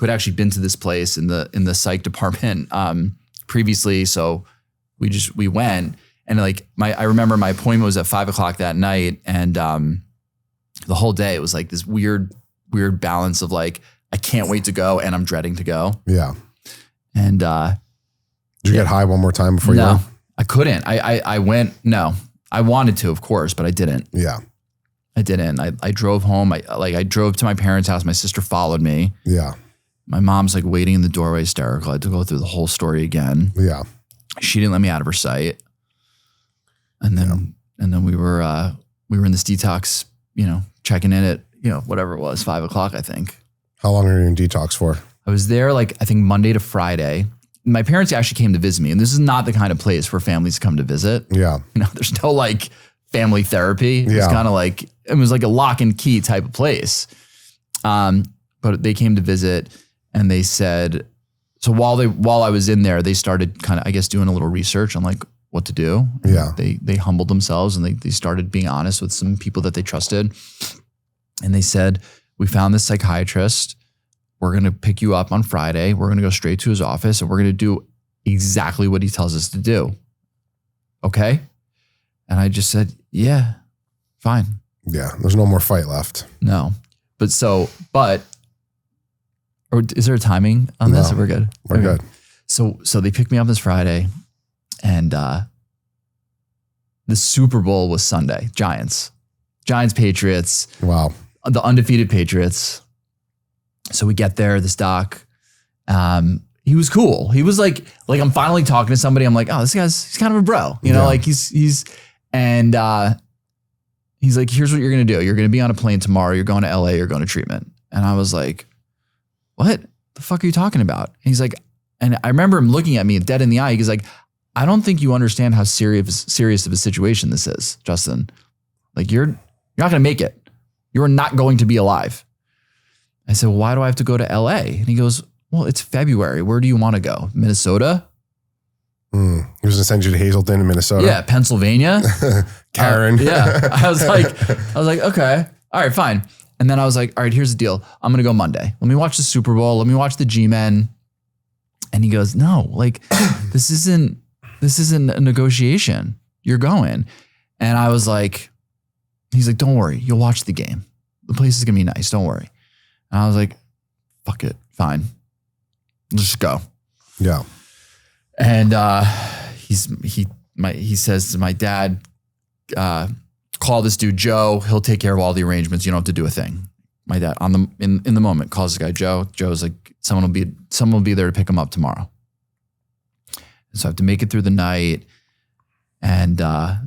actually been to this place in the psych department previously. So we went. And like I remember my appointment was at 5:00 that night, and the whole day it was like this weird balance of like I can't wait to go and I'm dreading to go. Yeah. And did you get high one more time before you went? No, I couldn't. I went. No, I wanted to, of course, but I didn't. Yeah. I didn't. I drove home. I drove to my parents' house. My sister followed me. Yeah. My mom's like waiting in the doorway, hysterical. I had to go through the whole story again. Yeah. She didn't let me out of her sight. And then we were in this detox, you know, checking in at, you know, whatever it was, 5:00, I think. How long are you in detox for? I was there like, I think Monday to Friday. My parents actually came to visit me, and this is not the kind of place where families come to visit. Yeah. You know, there's no like family therapy. It's kind of like, it was like a lock and key type of place. But they came to visit, and they said, so while I was in there, they started kind of, I guess, doing a little research on like what to do. Yeah. They humbled themselves, and they started being honest with some people that they trusted. And they said, we found this psychiatrist. We're going to pick you up on Friday. We're going to go straight to his office, and we're going to do exactly what he tells us to do. Okay. And I just said, yeah, fine. Yeah. There's no more fight left. No. Or is there a timing on this? No. We're good. We're good. So they picked me up this Friday, and the Super Bowl was Sunday. Giants, Patriots. Wow. The undefeated Patriots. So we get there, this doc, he was cool. He was like I'm finally talking to somebody. I'm like, oh, he's kind of a bro, you know, like he's, and he's like, here's what you're going to do. You're going to be on a plane tomorrow. You're going to LA. You're going to treatment. And I was like, what the fuck are you talking about? And he's like, and I remember him looking at me dead in the eye. He's like, I don't think you understand how serious of a situation this is, Justin. Like you're not going to make it. You're not going to be alive. I said, well, why do I have to go to LA? And he goes, well, it's February. Where do you want to go? Minnesota? He was going to send you to Hazleton in Minnesota. Yeah, Pennsylvania. Karen. Yeah. I was like, okay, all right, fine. And then I was like, all right, here's the deal. I'm going to go Monday. Let me watch the Super Bowl. Let me watch the G-Men. And he goes, no, like this isn't a negotiation. You're going. And I was like, he's like, don't worry. You'll watch the game. The place is going to be nice. Don't worry. And I was like, fuck it. Fine. Let's just go. Yeah. And he says to my dad, call this dude Joe. He'll take care of all the arrangements. You don't have to do a thing. My dad in the moment calls this guy Joe. Joe's like, someone will be there to pick him up tomorrow. So I have to make it through the night. And Are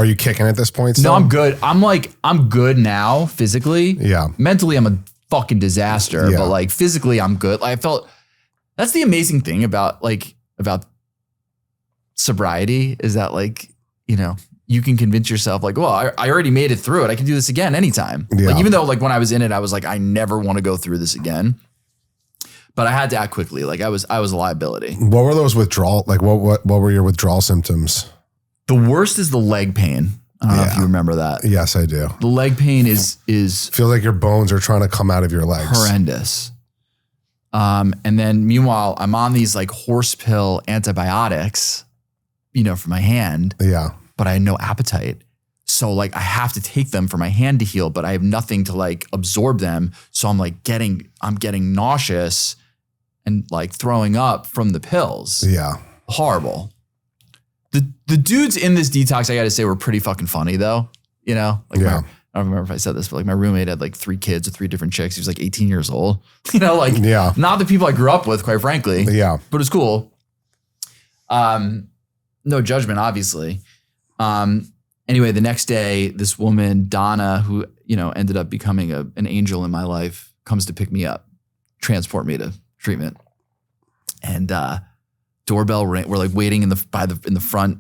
you kicking at this point still? No, I'm good. I'm good now physically. Yeah. Mentally, I'm a fucking disaster. Yeah. But like physically, I'm good. Like, I felt that's the amazing thing about sobriety is that like, you know, you can convince yourself like, well, I already made it through it. I can do this again anytime. Yeah. Like, even though like when I was in it, I was like, I never want to go through this again. But I had to act quickly. Like I was a liability. What were those withdrawal? Like what were your withdrawal symptoms? The worst is the leg pain. I don't know if you remember that. Yes, I do. The leg pain is feels like your bones are trying to come out of your legs. Horrendous. And then meanwhile, I'm on these like horse pill antibiotics, you know, for my hand. Yeah. But I had no appetite. So like I have to take them for my hand to heal, but I have nothing to like absorb them. So I'm getting nauseous and like throwing up from the pills. Yeah. Horrible. The dudes in this detox, I got to say, were pretty fucking funny though. You know, like I don't remember if I said this, but like my roommate had like 3 kids with 3 different chicks. He was like 18 years old, you know, like not the people I grew up with, quite frankly. Yeah. But it's cool. No judgment, obviously. Anyway, the next day, this woman, Donna, who, you know, ended up becoming an angel in my life, comes to pick me up, transport me to treatment. And doorbell ring. We're like waiting in the front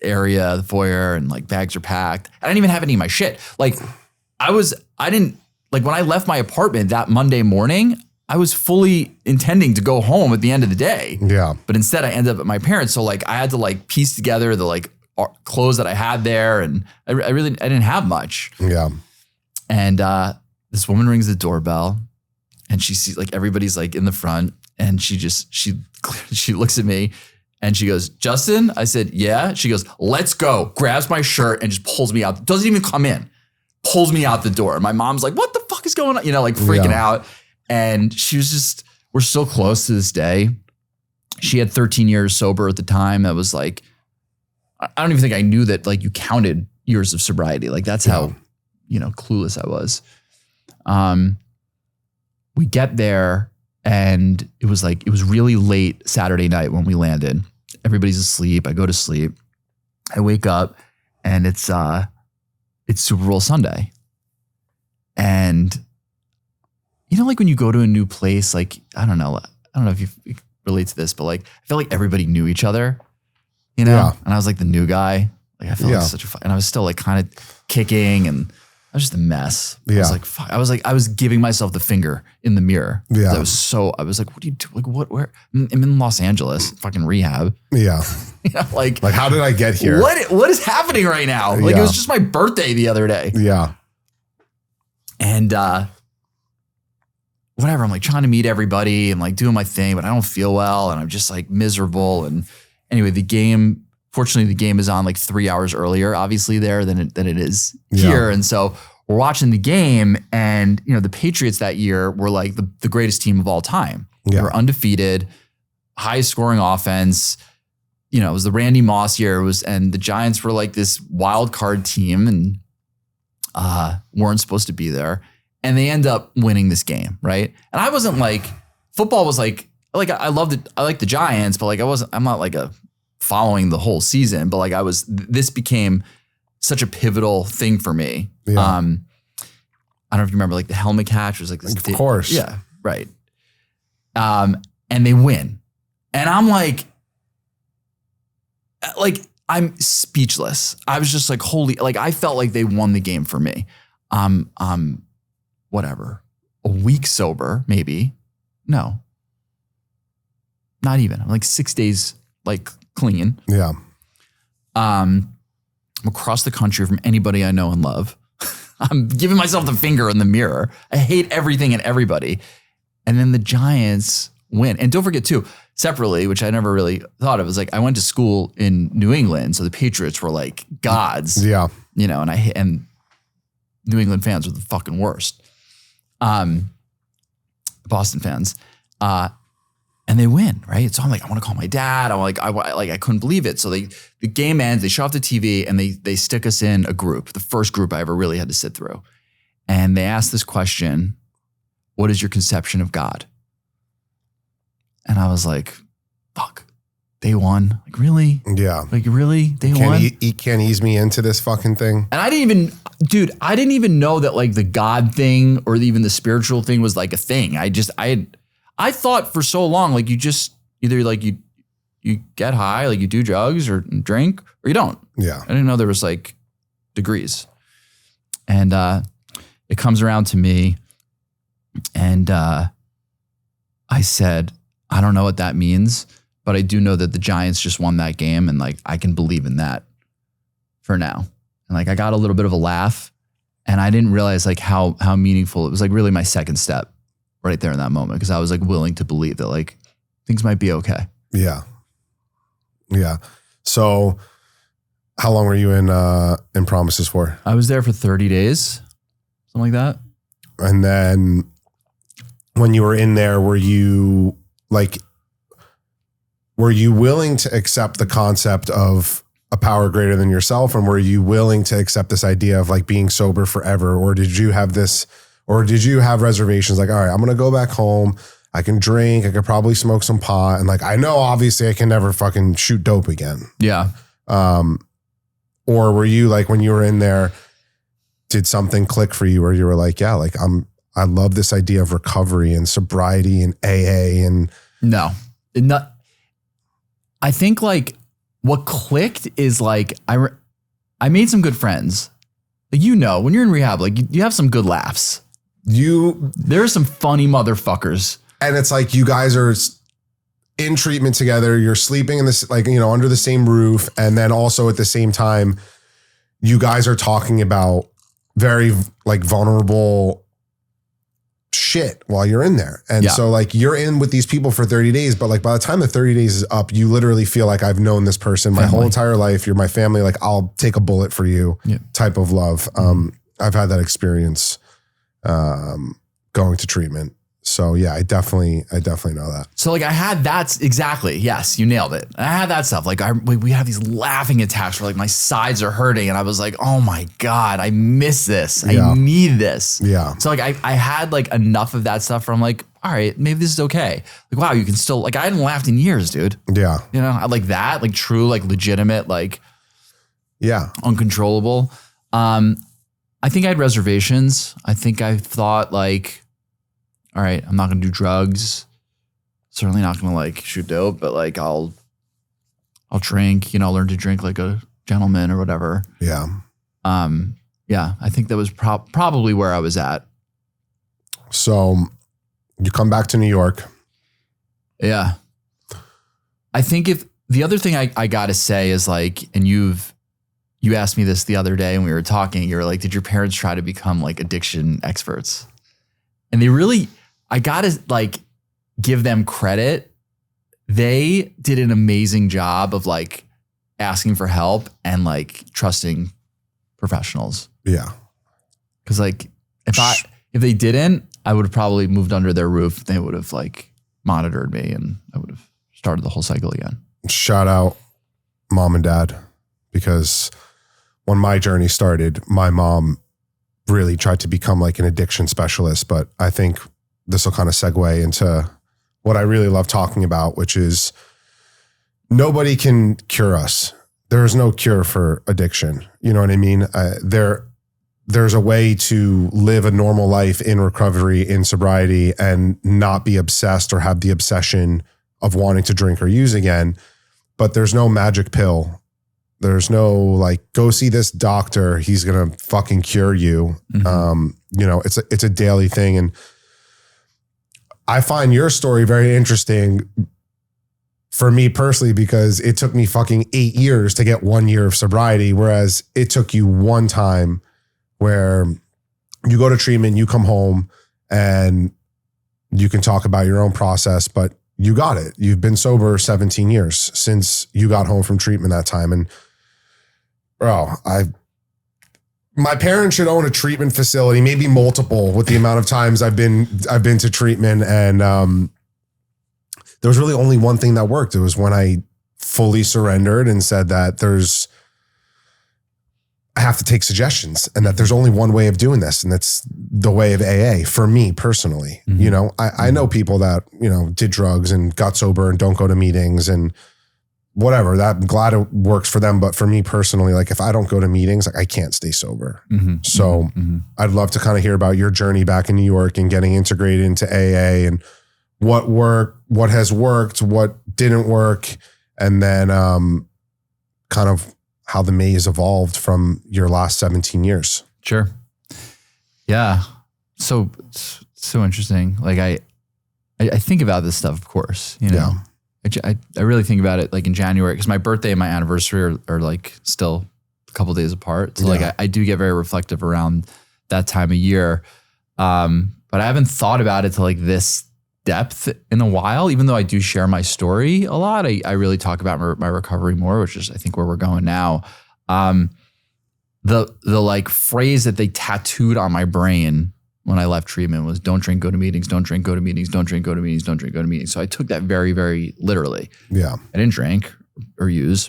area, the foyer, and like bags are packed. I didn't even have any of my shit. Like I didn't when I left my apartment that Monday morning, I was fully intending to go home at the end of the day. Yeah. But instead I ended up at my parents'. So like I had to like piece together the like clothes that I had there. And I didn't have much. Yeah. And this woman rings the doorbell and she sees like everybody's like in the front. And she looks at me and she goes, Justin? I said, yeah. She goes, let's go. Grabs my shirt and just pulls me out. Doesn't even come in. Pulls me out the door. My mom's like, what the fuck is going on? You know, like freaking out. And she was just, we're so close to this day. She had 13 years sober at the time. That was like, I don't even think I knew that like you counted years of sobriety. Like that's how, you know, clueless I was. We get there. And it was really late Saturday night when we landed. Everybody's asleep. I go to sleep. I wake up and it's Super Bowl Sunday. And you know, like when you go to a new place, like, I don't know if you relate to this, but like, I felt like everybody knew each other, you know? Yeah. And I was like the new guy. Like I felt like such a, and I was still like kind of kicking and I was just a mess. Yeah. I was like, fuck. I was giving myself the finger in the mirror. Yeah. I was like, what do you do? Like, where? I'm in Los Angeles, fucking rehab. Yeah. You know, like how did I get here? What is happening right now? Like, it was just my birthday the other day. Yeah. And, whatever. I'm like trying to meet everybody and like doing my thing, but I don't feel well. And I'm just like miserable. And anyway, fortunately, the game is on like 3 hours earlier, obviously there than it is here. And so we're watching the game and, you know, the Patriots that year were like the greatest team of all time. Yeah. They were undefeated, highest scoring offense. You know, it was the Randy Moss year. And the Giants were like this wild card team and weren't supposed to be there. And they end up winning this game, right? And I wasn't like, football was like I loved it. I like the Giants, but like I'm not like following the whole season, but like this became such a pivotal thing for me. Yeah. I don't know if you remember like the helmet catch was like this. Of course. Yeah. Right. And they win. And I'm like I'm speechless. I was just like, holy, like I felt like they won the game for me. Whatever, a week sober, maybe. No, not even. I'm like 6 days, like clean. Yeah. I'm across the country from anybody I know and love. I'm giving myself the finger in the mirror. I hate everything and everybody. And then the Giants win. And don't forget too, separately, which I never really thought of, was like I went to school in New England, so the Patriots were like gods. Yeah. You know, and New England fans were the fucking worst. Boston fans. And they win, right? So I'm like, I want to call my dad. I'm like, I couldn't believe it. So the game ends, they shut off the TV and they stick us in a group, the first group I ever really had to sit through. And they asked this question, what is your conception of God? And I was like, fuck, they won. Like, really? Yeah. Like, really? They won? Can't ease me into this fucking thing. And I didn't even know that like the God thing or even the spiritual thing was like a thing. I thought for so long, like you just either like you get high, like you do drugs or drink or you don't. Yeah. I didn't know there was like degrees. And it comes around to me and I said, I don't know what that means, but I do know that the Giants just won that game and like I can believe in that for now. And like I got a little bit of a laugh and I didn't realize like how meaningful it was, like really my second step right there in that moment, because I was like willing to believe that like things might be okay. Yeah. Yeah. So how long were you in Promises for? I was there for 30 days, something like that. And then when you were in there, were you willing to accept the concept of a power greater than yourself? And were you willing to accept this idea of like being sober forever? Or did you have reservations like, all right, I'm going to go back home. I can drink. I could probably smoke some pot. And like, I know obviously I can never fucking shoot dope again. Yeah. Or were you like, when you were in there, did something click for you where you were like, yeah, like I love this idea of recovery and sobriety and AA and no, I think like what clicked is like, I made some good friends. Like, you know, when you're in rehab, like you have some good laughs. There are some funny motherfuckers. And it's like, you guys are in treatment together. You're sleeping in this, like, you know, under the same roof. And then also at the same time, you guys are talking about very like vulnerable shit while you're in there. And so like you're in with these people for 30 days, but like by the time the 30 days is up, you literally feel like I've known this person my whole entire life. You're my family. Like I'll take a bullet for you type of love. I've had that experience going to treatment. So yeah, I definitely know that. So like I had that exactly. Yes, you nailed it. I had that stuff. Like we have these laughing attacks where like my sides are hurting and I was like, oh my God, I miss this. I need this. Yeah. So like I had like enough of that stuff where I'm like, all right, maybe this is okay. Like, wow, you can still, like I hadn't laughed in years, dude. Yeah. You know, I like that, like true, like legitimate, like uncontrollable. I think I had reservations. I think I thought like, all right, I'm not going to do drugs. Certainly not going to like shoot dope, but like I'll drink, you know, learn to drink like a gentleman or whatever. Yeah. Yeah, I think that was probably where I was at. So you come back to New York. Yeah. I think if the other thing I got to say is like, and you asked me this the other day when we were talking, you were like, did your parents try to become like addiction experts? And they really, I got to like give them credit. They did an amazing job of like asking for help and like trusting professionals. Yeah. Cause like if they didn't, I would have probably moved under their roof. They would have like monitored me and I would have started the whole cycle again. Shout out mom and dad, because when my journey started, my mom really tried to become like an addiction specialist. But I think this will kind of segue into what I really love talking about, which is nobody can cure us, there is no cure for addiction. You know what I mean? There's a way to live a normal life in recovery, in sobriety, and not be obsessed or have the obsession of wanting to drink or use again. But there's no magic pill. There's no like, go see this doctor. He's going to fucking cure you. You know, it's a daily thing. And I find your story very interesting for me personally, because it took me fucking 8 years to get 1 year of sobriety. Whereas it took you one time where you go to treatment, you come home and you can talk about your own process, but you got it. You've been sober 17 years since you got home from treatment that time. And bro, my parents should own a treatment facility, maybe multiple, with the amount of times I've been to treatment. And there was really only one thing that worked. It was when I fully surrendered and said that I have to take suggestions, and that there's only one way of doing this, and that's the way of AA for me personally. You know, I know people that, you know, did drugs and got sober and don't go to meetings and whatever. That I'm glad it works for them. But for me personally, like if I don't go to meetings, like I can't stay sober. So I'd love to kind of hear about your journey back in New York and getting integrated into AA and what worked, what has worked, what didn't work. And then kind of how the maze evolved from your last 17 years. Sure. Yeah. So interesting. Like I think about this stuff, of course, you know, I really think about it like in January, because my birthday and my anniversary are like still a couple of days apart. So like I do get very reflective around that time of year. But I haven't thought about it to like this depth in a while, even though I do share my story a lot. I really talk about my recovery more, which is I think where we're going now. The like phrase that they tattooed on my brain when I left treatment was don't drink, go to meetings, don't drink, go to meetings, don't drink, go to meetings, don't drink, go to meetings. So I took that very, very literally. Yeah. I didn't drink or use.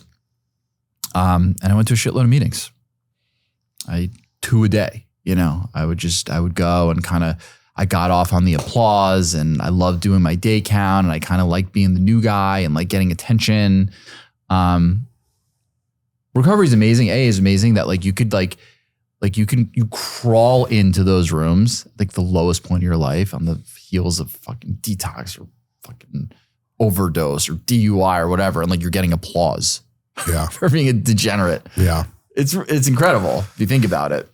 And I went to a shitload of meetings. 2 a day, you know, I would go and kind of, I got off on the applause, and I loved doing my day count, and I kind of liked being the new guy and like getting attention. Recovery is amazing. AA is amazing that like you could you crawl into those rooms, like the lowest point of your life on the heels of fucking detox or fucking overdose or DUI or whatever. And like you're getting applause for being a degenerate. Yeah. It's incredible if you think about it.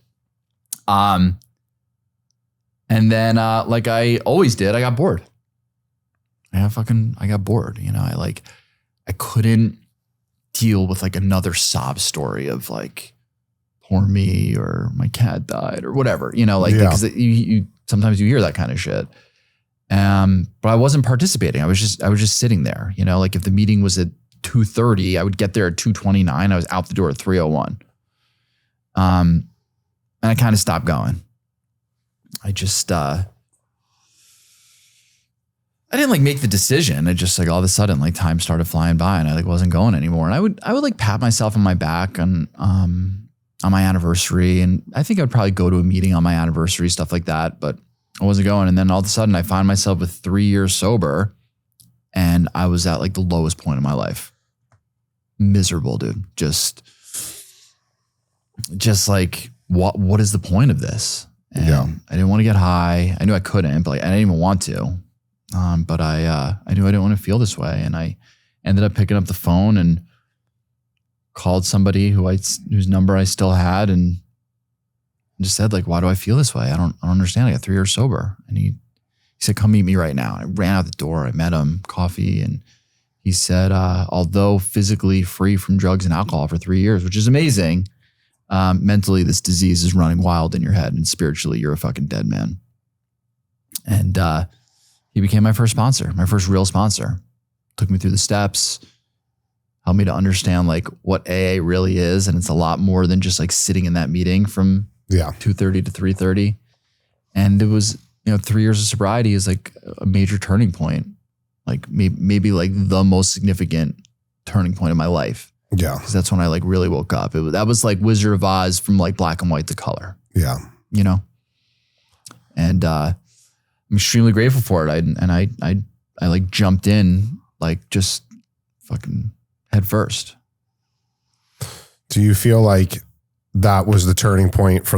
And then, like I always did, I got bored. I got bored. You know, I couldn't deal with like another sob story of like, poor me or my cat died or whatever, you know, like, because you sometimes you hear that kind of shit. But I wasn't participating. I was just sitting there, you know, like if the meeting was at 2:30, I would get there at 2:29. I was out the door at 3:01. And I kind of stopped going. I just, I didn't like make the decision. I just like all of a sudden like time started flying by and I like wasn't going anymore. And I would like pat myself on my back on my anniversary. And I think I'd probably go to a meeting on my anniversary, stuff like that, but I wasn't going. And then all of a sudden I find myself with 3 years sober and I was at like the lowest point of my life. Miserable, dude. Just like, what is the point of this? And I didn't want to get high. I knew I couldn't, but like, I didn't even want to. But I knew I didn't want to feel this way. And I ended up picking up the phone and called somebody whose number I still had and just said like, why do I feel this way? I don't understand. I got 3 years sober. And he said, come meet me right now. And I ran out the door. I met him, coffee. And he said, although physically free from drugs and alcohol for 3 years, which is amazing, mentally this disease is running wild in your head and spiritually you're a fucking dead man. And he became my first sponsor, my first real sponsor. Took me through the steps, helped me to understand like what AA really is. And it's a lot more than just like sitting in that meeting from 2:30 to 3:30. And it was, 3 years of sobriety is like a major turning point, like maybe like the most significant turning point in my life. Yeah. Because that's when I like really woke up. That was like Wizard of Oz from like black and white to color. Yeah. And I'm extremely grateful for it. I like jumped in like just fucking head first. Do you feel like that was the turning point for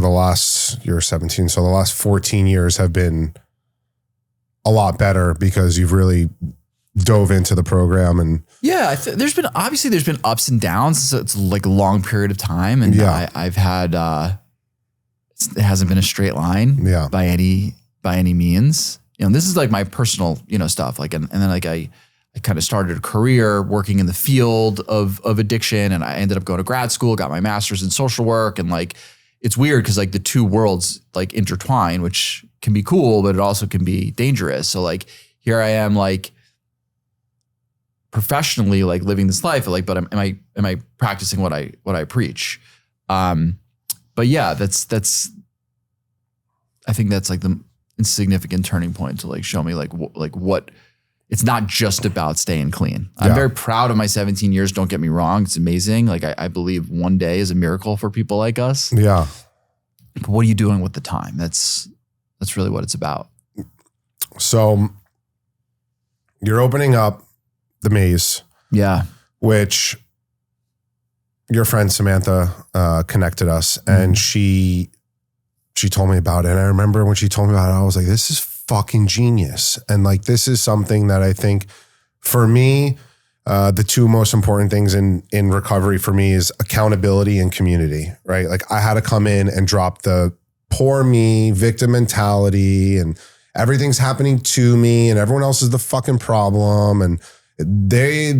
you're 17, so the last 14 years have been a lot better because you've really dove into the program? And yeah, there's been ups and downs. So it's like a long period of time. And I've had, it hasn't been a straight line by any means. This is like my personal, stuff. Like, and then like I kind of started a career working in the field of addiction, and I ended up going to grad school, got my master's in social work. And like, it's weird because like the two worlds like intertwine, which can be cool, but it also can be dangerous. So like, here I am, like professionally, like living this life, like, but am I practicing what I preach? But yeah, I think that's like the insignificant turning point to like show me like what it's not just about staying clean. I'm very proud of my 17 years. Don't get me wrong. It's amazing. Like I believe one day is a miracle for people like us. Yeah. But what are you doing with the time? That's really what it's about. So you're opening up the maze. Yeah. Which your friend Samantha connected us, and she told me about it. And I remember when she told me about it, I was like, this is fucking genius. And like, this is something that I think for me, the two most important things in recovery for me is accountability and community, right? Like I had to come in and drop the poor me, victim mentality, and everything's happening to me and everyone else is the fucking problem. And they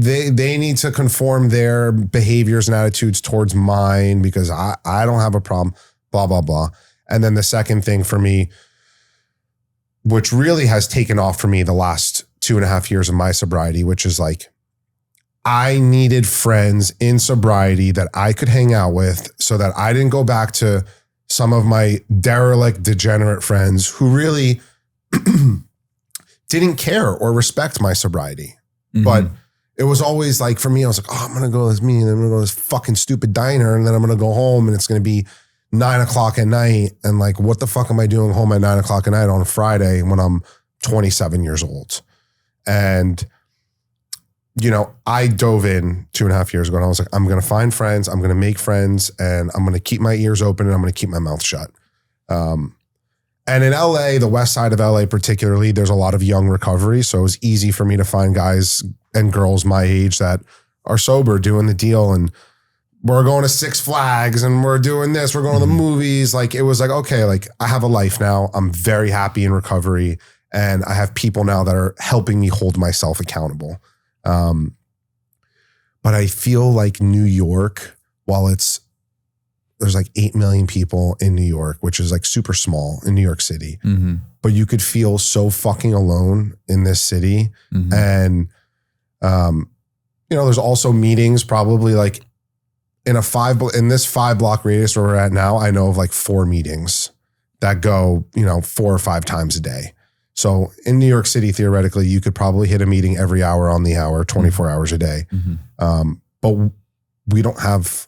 need to conform their behaviors and attitudes towards mine because I don't have a problem, blah, blah, blah. And then the second thing for me, which really has taken off for me the last 2.5 years of my sobriety, which is like, I needed friends in sobriety that I could hang out with so that I didn't go back to some of my derelict, degenerate friends who really didn't care or respect my sobriety. Mm-hmm. But it was always like, for me, I was like, oh, I'm going to go to this meeting. I'm going to go to this fucking stupid diner. And then I'm going to go home and it's going to be 9:00 at night. And like, what the fuck am I doing home at 9:00 at night on a Friday when I'm 27 years old? And, I dove in 2.5 years ago and I was like, I'm going to find friends. I'm going to make friends and I'm going to keep my ears open and I'm going to keep my mouth shut. And in LA, the west side of LA particularly, there's a lot of young recovery. So it was easy for me to find guys and girls my age that are sober doing the deal. And we're going to Six Flags and we're doing this, we're going to the movies. Like, it was like, okay, like I have a life now. I'm very happy in recovery. And I have people now that are helping me hold myself accountable. But I feel like New York, while there's like 8 million people in New York, which is like super small in New York City, but you could feel so fucking alone in this city. And, there's also meetings probably like in this 5-block radius where we're at now, I know of like 4 meetings that go, 4 or 5 times a day. So in New York City, theoretically, you could probably hit a meeting every hour on the hour, 24 hours a day. But we don't have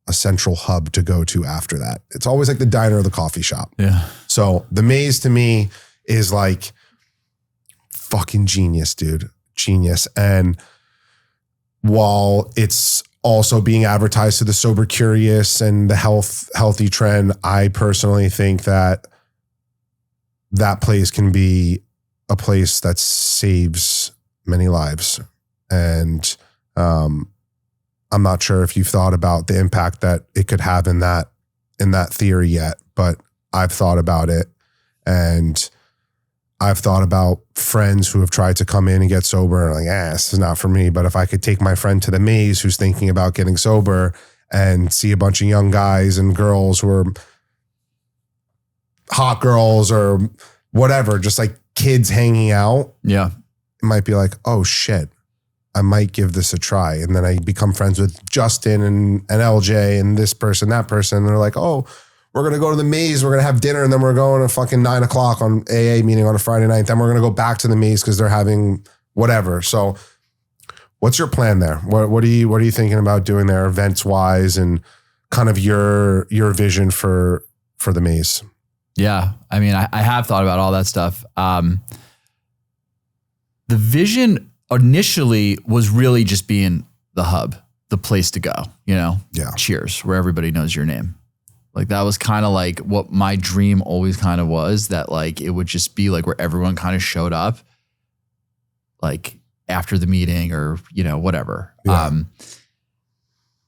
a central hub to go to after that. It's always like the diner or the coffee shop. Yeah. So the maze to me is like fucking genius, dude. Genius. And while it's also being advertised to the sober curious and the healthy trend, I personally think that place can be a place that saves many lives. And I'm not sure if you've thought about the impact that it could have in that theory yet, but I've thought about it. And I've thought about friends who have tried to come in and get sober and like, this is not for me. But if I could take my friend to the maze who's thinking about getting sober and see a bunch of young guys and girls who are hot girls or whatever, just like kids hanging out. Yeah. It might be like, oh shit, I might give this a try. And then I become friends with Justin and LJ and this person, that person. And they're like, oh, we're going to go to the maze. We're going to have dinner. And then we're going to fucking 9:00 on AA meeting on a Friday night. Then we're going to go back to the maze because they're having whatever. So what's your plan there? What are you thinking about doing there events wise and kind of your vision for the maze? Yeah. I mean, I have thought about all that stuff. The vision initially was really just being the hub. the place to go, you know? Yeah. Cheers, where everybody knows your name. Like that was kind of like what my dream always kind of was, that like it would just be like where everyone kind of showed up like after the meeting or, you know, whatever. Yeah.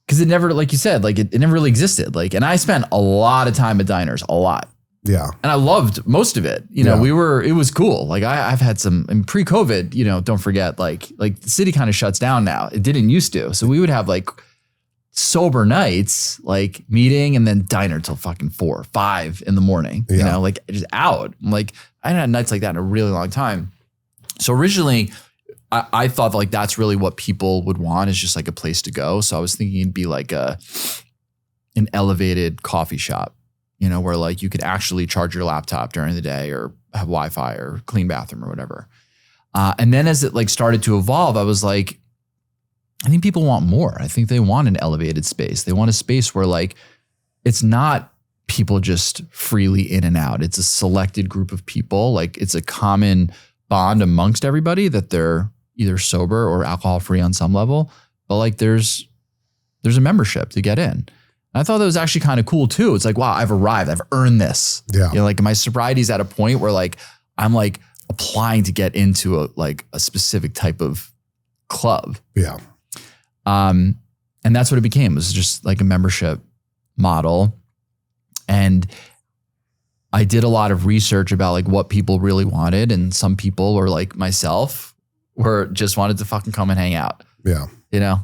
Cause it never, like you said, like it never really existed. Like, and I spent a lot of time at diners, a lot. Yeah. And I loved most of it. You know, it was cool. Like I've had some, and pre-COVID, you know, don't forget, like the city kind of shuts down now. It didn't used to. So we would have like sober nights, like meeting and then diner till fucking 4 or 5 in the morning, you know, like just out. Like I hadn't had nights like that in a really long time. So originally I thought like that's really what people would want, is just like a place to go. So I was thinking it'd be like an elevated coffee shop, you know, where like you could actually charge your laptop during the day or have Wi-Fi or clean bathroom or whatever. And then as it like started to evolve, I was like, I think people want more. I think they want an elevated space. They want a space where like, it's not people just freely in and out. It's a selected group of people. Like it's a common bond amongst everybody that they're either sober or alcohol free on some level, but like there's a membership to get in. And I thought that was actually kind of cool too. It's like, wow, I've arrived. I've earned this. Yeah. You know, like my sobriety is at a point where like, I'm like applying to get into a specific type of club. Yeah. And that's what it became. It was just like a membership model. And I did a lot of research about like what people really wanted. And some people, or like myself, were just wanted to fucking come and hang out. Yeah. You know,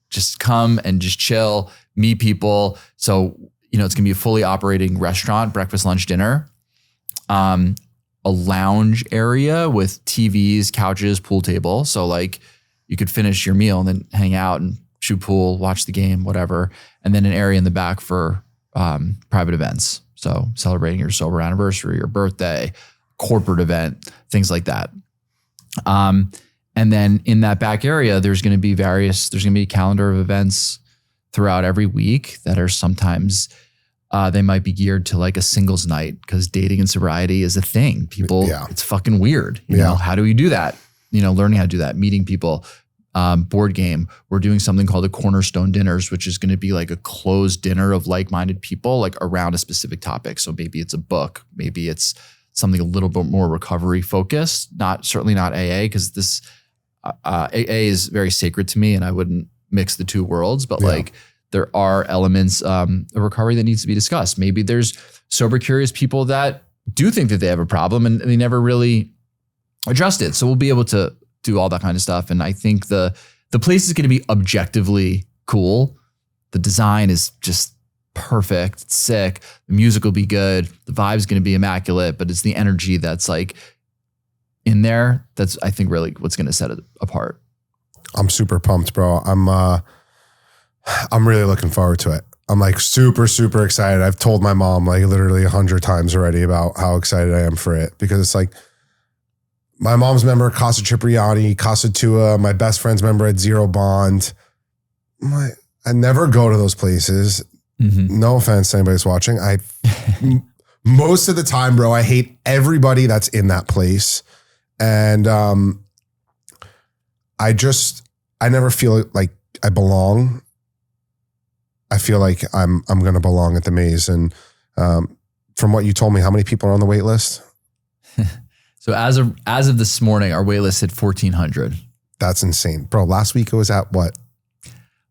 just come and just chill, meet people. So, you know, it's gonna be a fully operating restaurant, breakfast, lunch, dinner, a lounge area with TVs, couches, pool table. So like you could finish your meal and then hang out and shoot pool, watch the game, whatever. And then an area in the back for private events. So celebrating your sober anniversary, your birthday, corporate event, things like that. And then in that back area, there's going to be a calendar of events throughout every week that are sometimes, they might be geared to like a singles night, because dating and sobriety is a thing. People, it's fucking weird. You know, how do we do that? You know, learning how to do that, meeting people, board game. We're doing something called the Cornerstone Dinners, which is going to be like a closed dinner of like-minded people, like around a specific topic. So maybe it's a book, maybe it's something a little bit more recovery focused, certainly not AA, because this AA is very sacred to me and I wouldn't mix the two worlds, but like there are elements of recovery that needs to be discussed. Maybe there's sober curious people that do think that they have a problem and they never really addressed it. So we'll be able to do all that kind of stuff. And I think the place is going to be objectively cool. The design is just perfect. It's sick. The music will be good. The vibe's going to be immaculate, but it's the energy that's like in there. That's, I think, really what's going to set it apart. I'm super pumped, bro. I'm really looking forward to it. I'm like super, super excited. I've told my mom like literally 100 times already about how excited I am for it, because it's like my mom's member at Casa Cipriani, Casa Tua, my best friend's member at Zero Bond. I never go to those places. Mm-hmm. No offense to anybody that's watching. Most of the time, bro, I hate everybody that's in that place. And I never feel like I belong. I feel like I'm going to belong at the Maze. And from what you told me, how many people are on the wait list? So as of this morning, our wait list hit 1,400. That's insane. Bro, last week it was at what?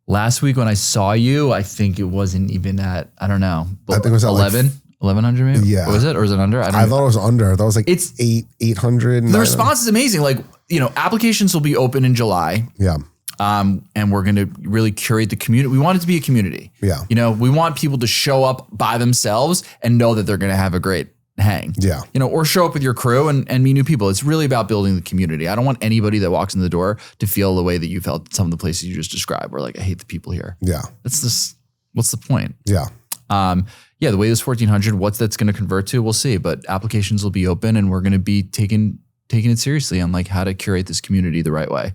Last week when I saw you, I think it wasn't even at, I don't know. I think it was at 1,100 maybe? Yeah. Was it? Or was it under? I thought it was under. I thought it was like it's 800. The response is amazing. Like, you know, applications will be open in July. Yeah. And we're going to really curate the community. We want it to be a community. Yeah. You know, we want people to show up by themselves and know that they're going to have a great hang. Yeah. You know, or show up with your crew and meet new people. It's really about building the community. I don't want anybody that walks in the door to feel the way that you felt some of the places you just described, where like, I hate the people here. Yeah. What's the point? Yeah. Yeah, the wait is 1,400. What that's going to convert to, we'll see. But applications will be open and we're going to be taking it seriously on like how to curate this community the right way.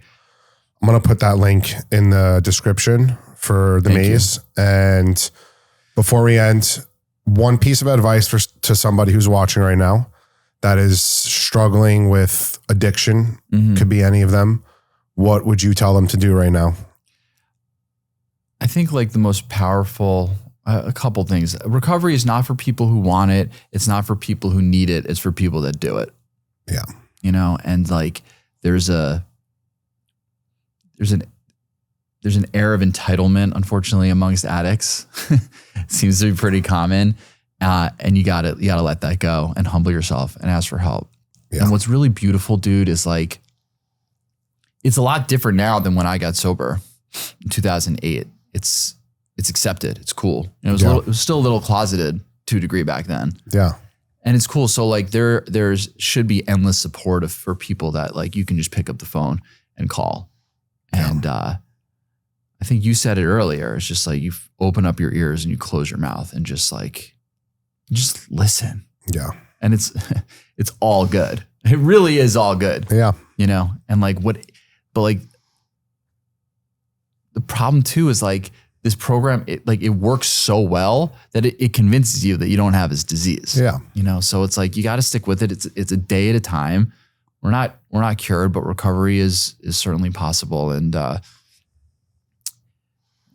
I'm going to put that link in the description for the Maze. And before we end, one piece of advice to somebody who's watching right now that is struggling with addiction, could be any of them. What would you tell them to do right now? I think like the most powerful, a couple things. Recovery is not for people who want it. It's not for people who need it. It's for people that do it. Yeah. You know, and like there's an air of entitlement, unfortunately, amongst addicts. It seems to be pretty common. And you gotta let that go and humble yourself and ask for help. Yeah. And what's really beautiful, dude, is like, it's a lot different now than when I got sober in 2008. It's accepted. It's cool. It was still a little closeted to a degree back then. Yeah. And it's cool. So like there's should be endless support for people that like you can just pick up the phone and call. And I think you said it earlier. It's just like you open up your ears and you close your mouth and just listen. Yeah. And it's all good. It really is all good. Yeah. You know, and like but like the problem too is like this program, it works so well that it convinces you that you don't have this disease. Yeah. You know, so it's like, you got to stick with it. It's a day at a time. We're not cured, but recovery is certainly possible. And,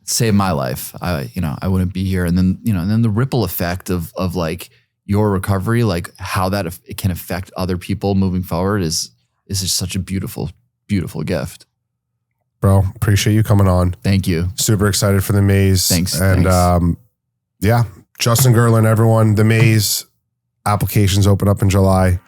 saved my life. I wouldn't be here. And then, the ripple effect of like your recovery, like how it can affect other people moving forward is just such a beautiful, beautiful gift. Bro, appreciate you coming on. Thank you. Super excited for the maze. Thanks. And Justin Gerlin, everyone, the maze applications open up in July.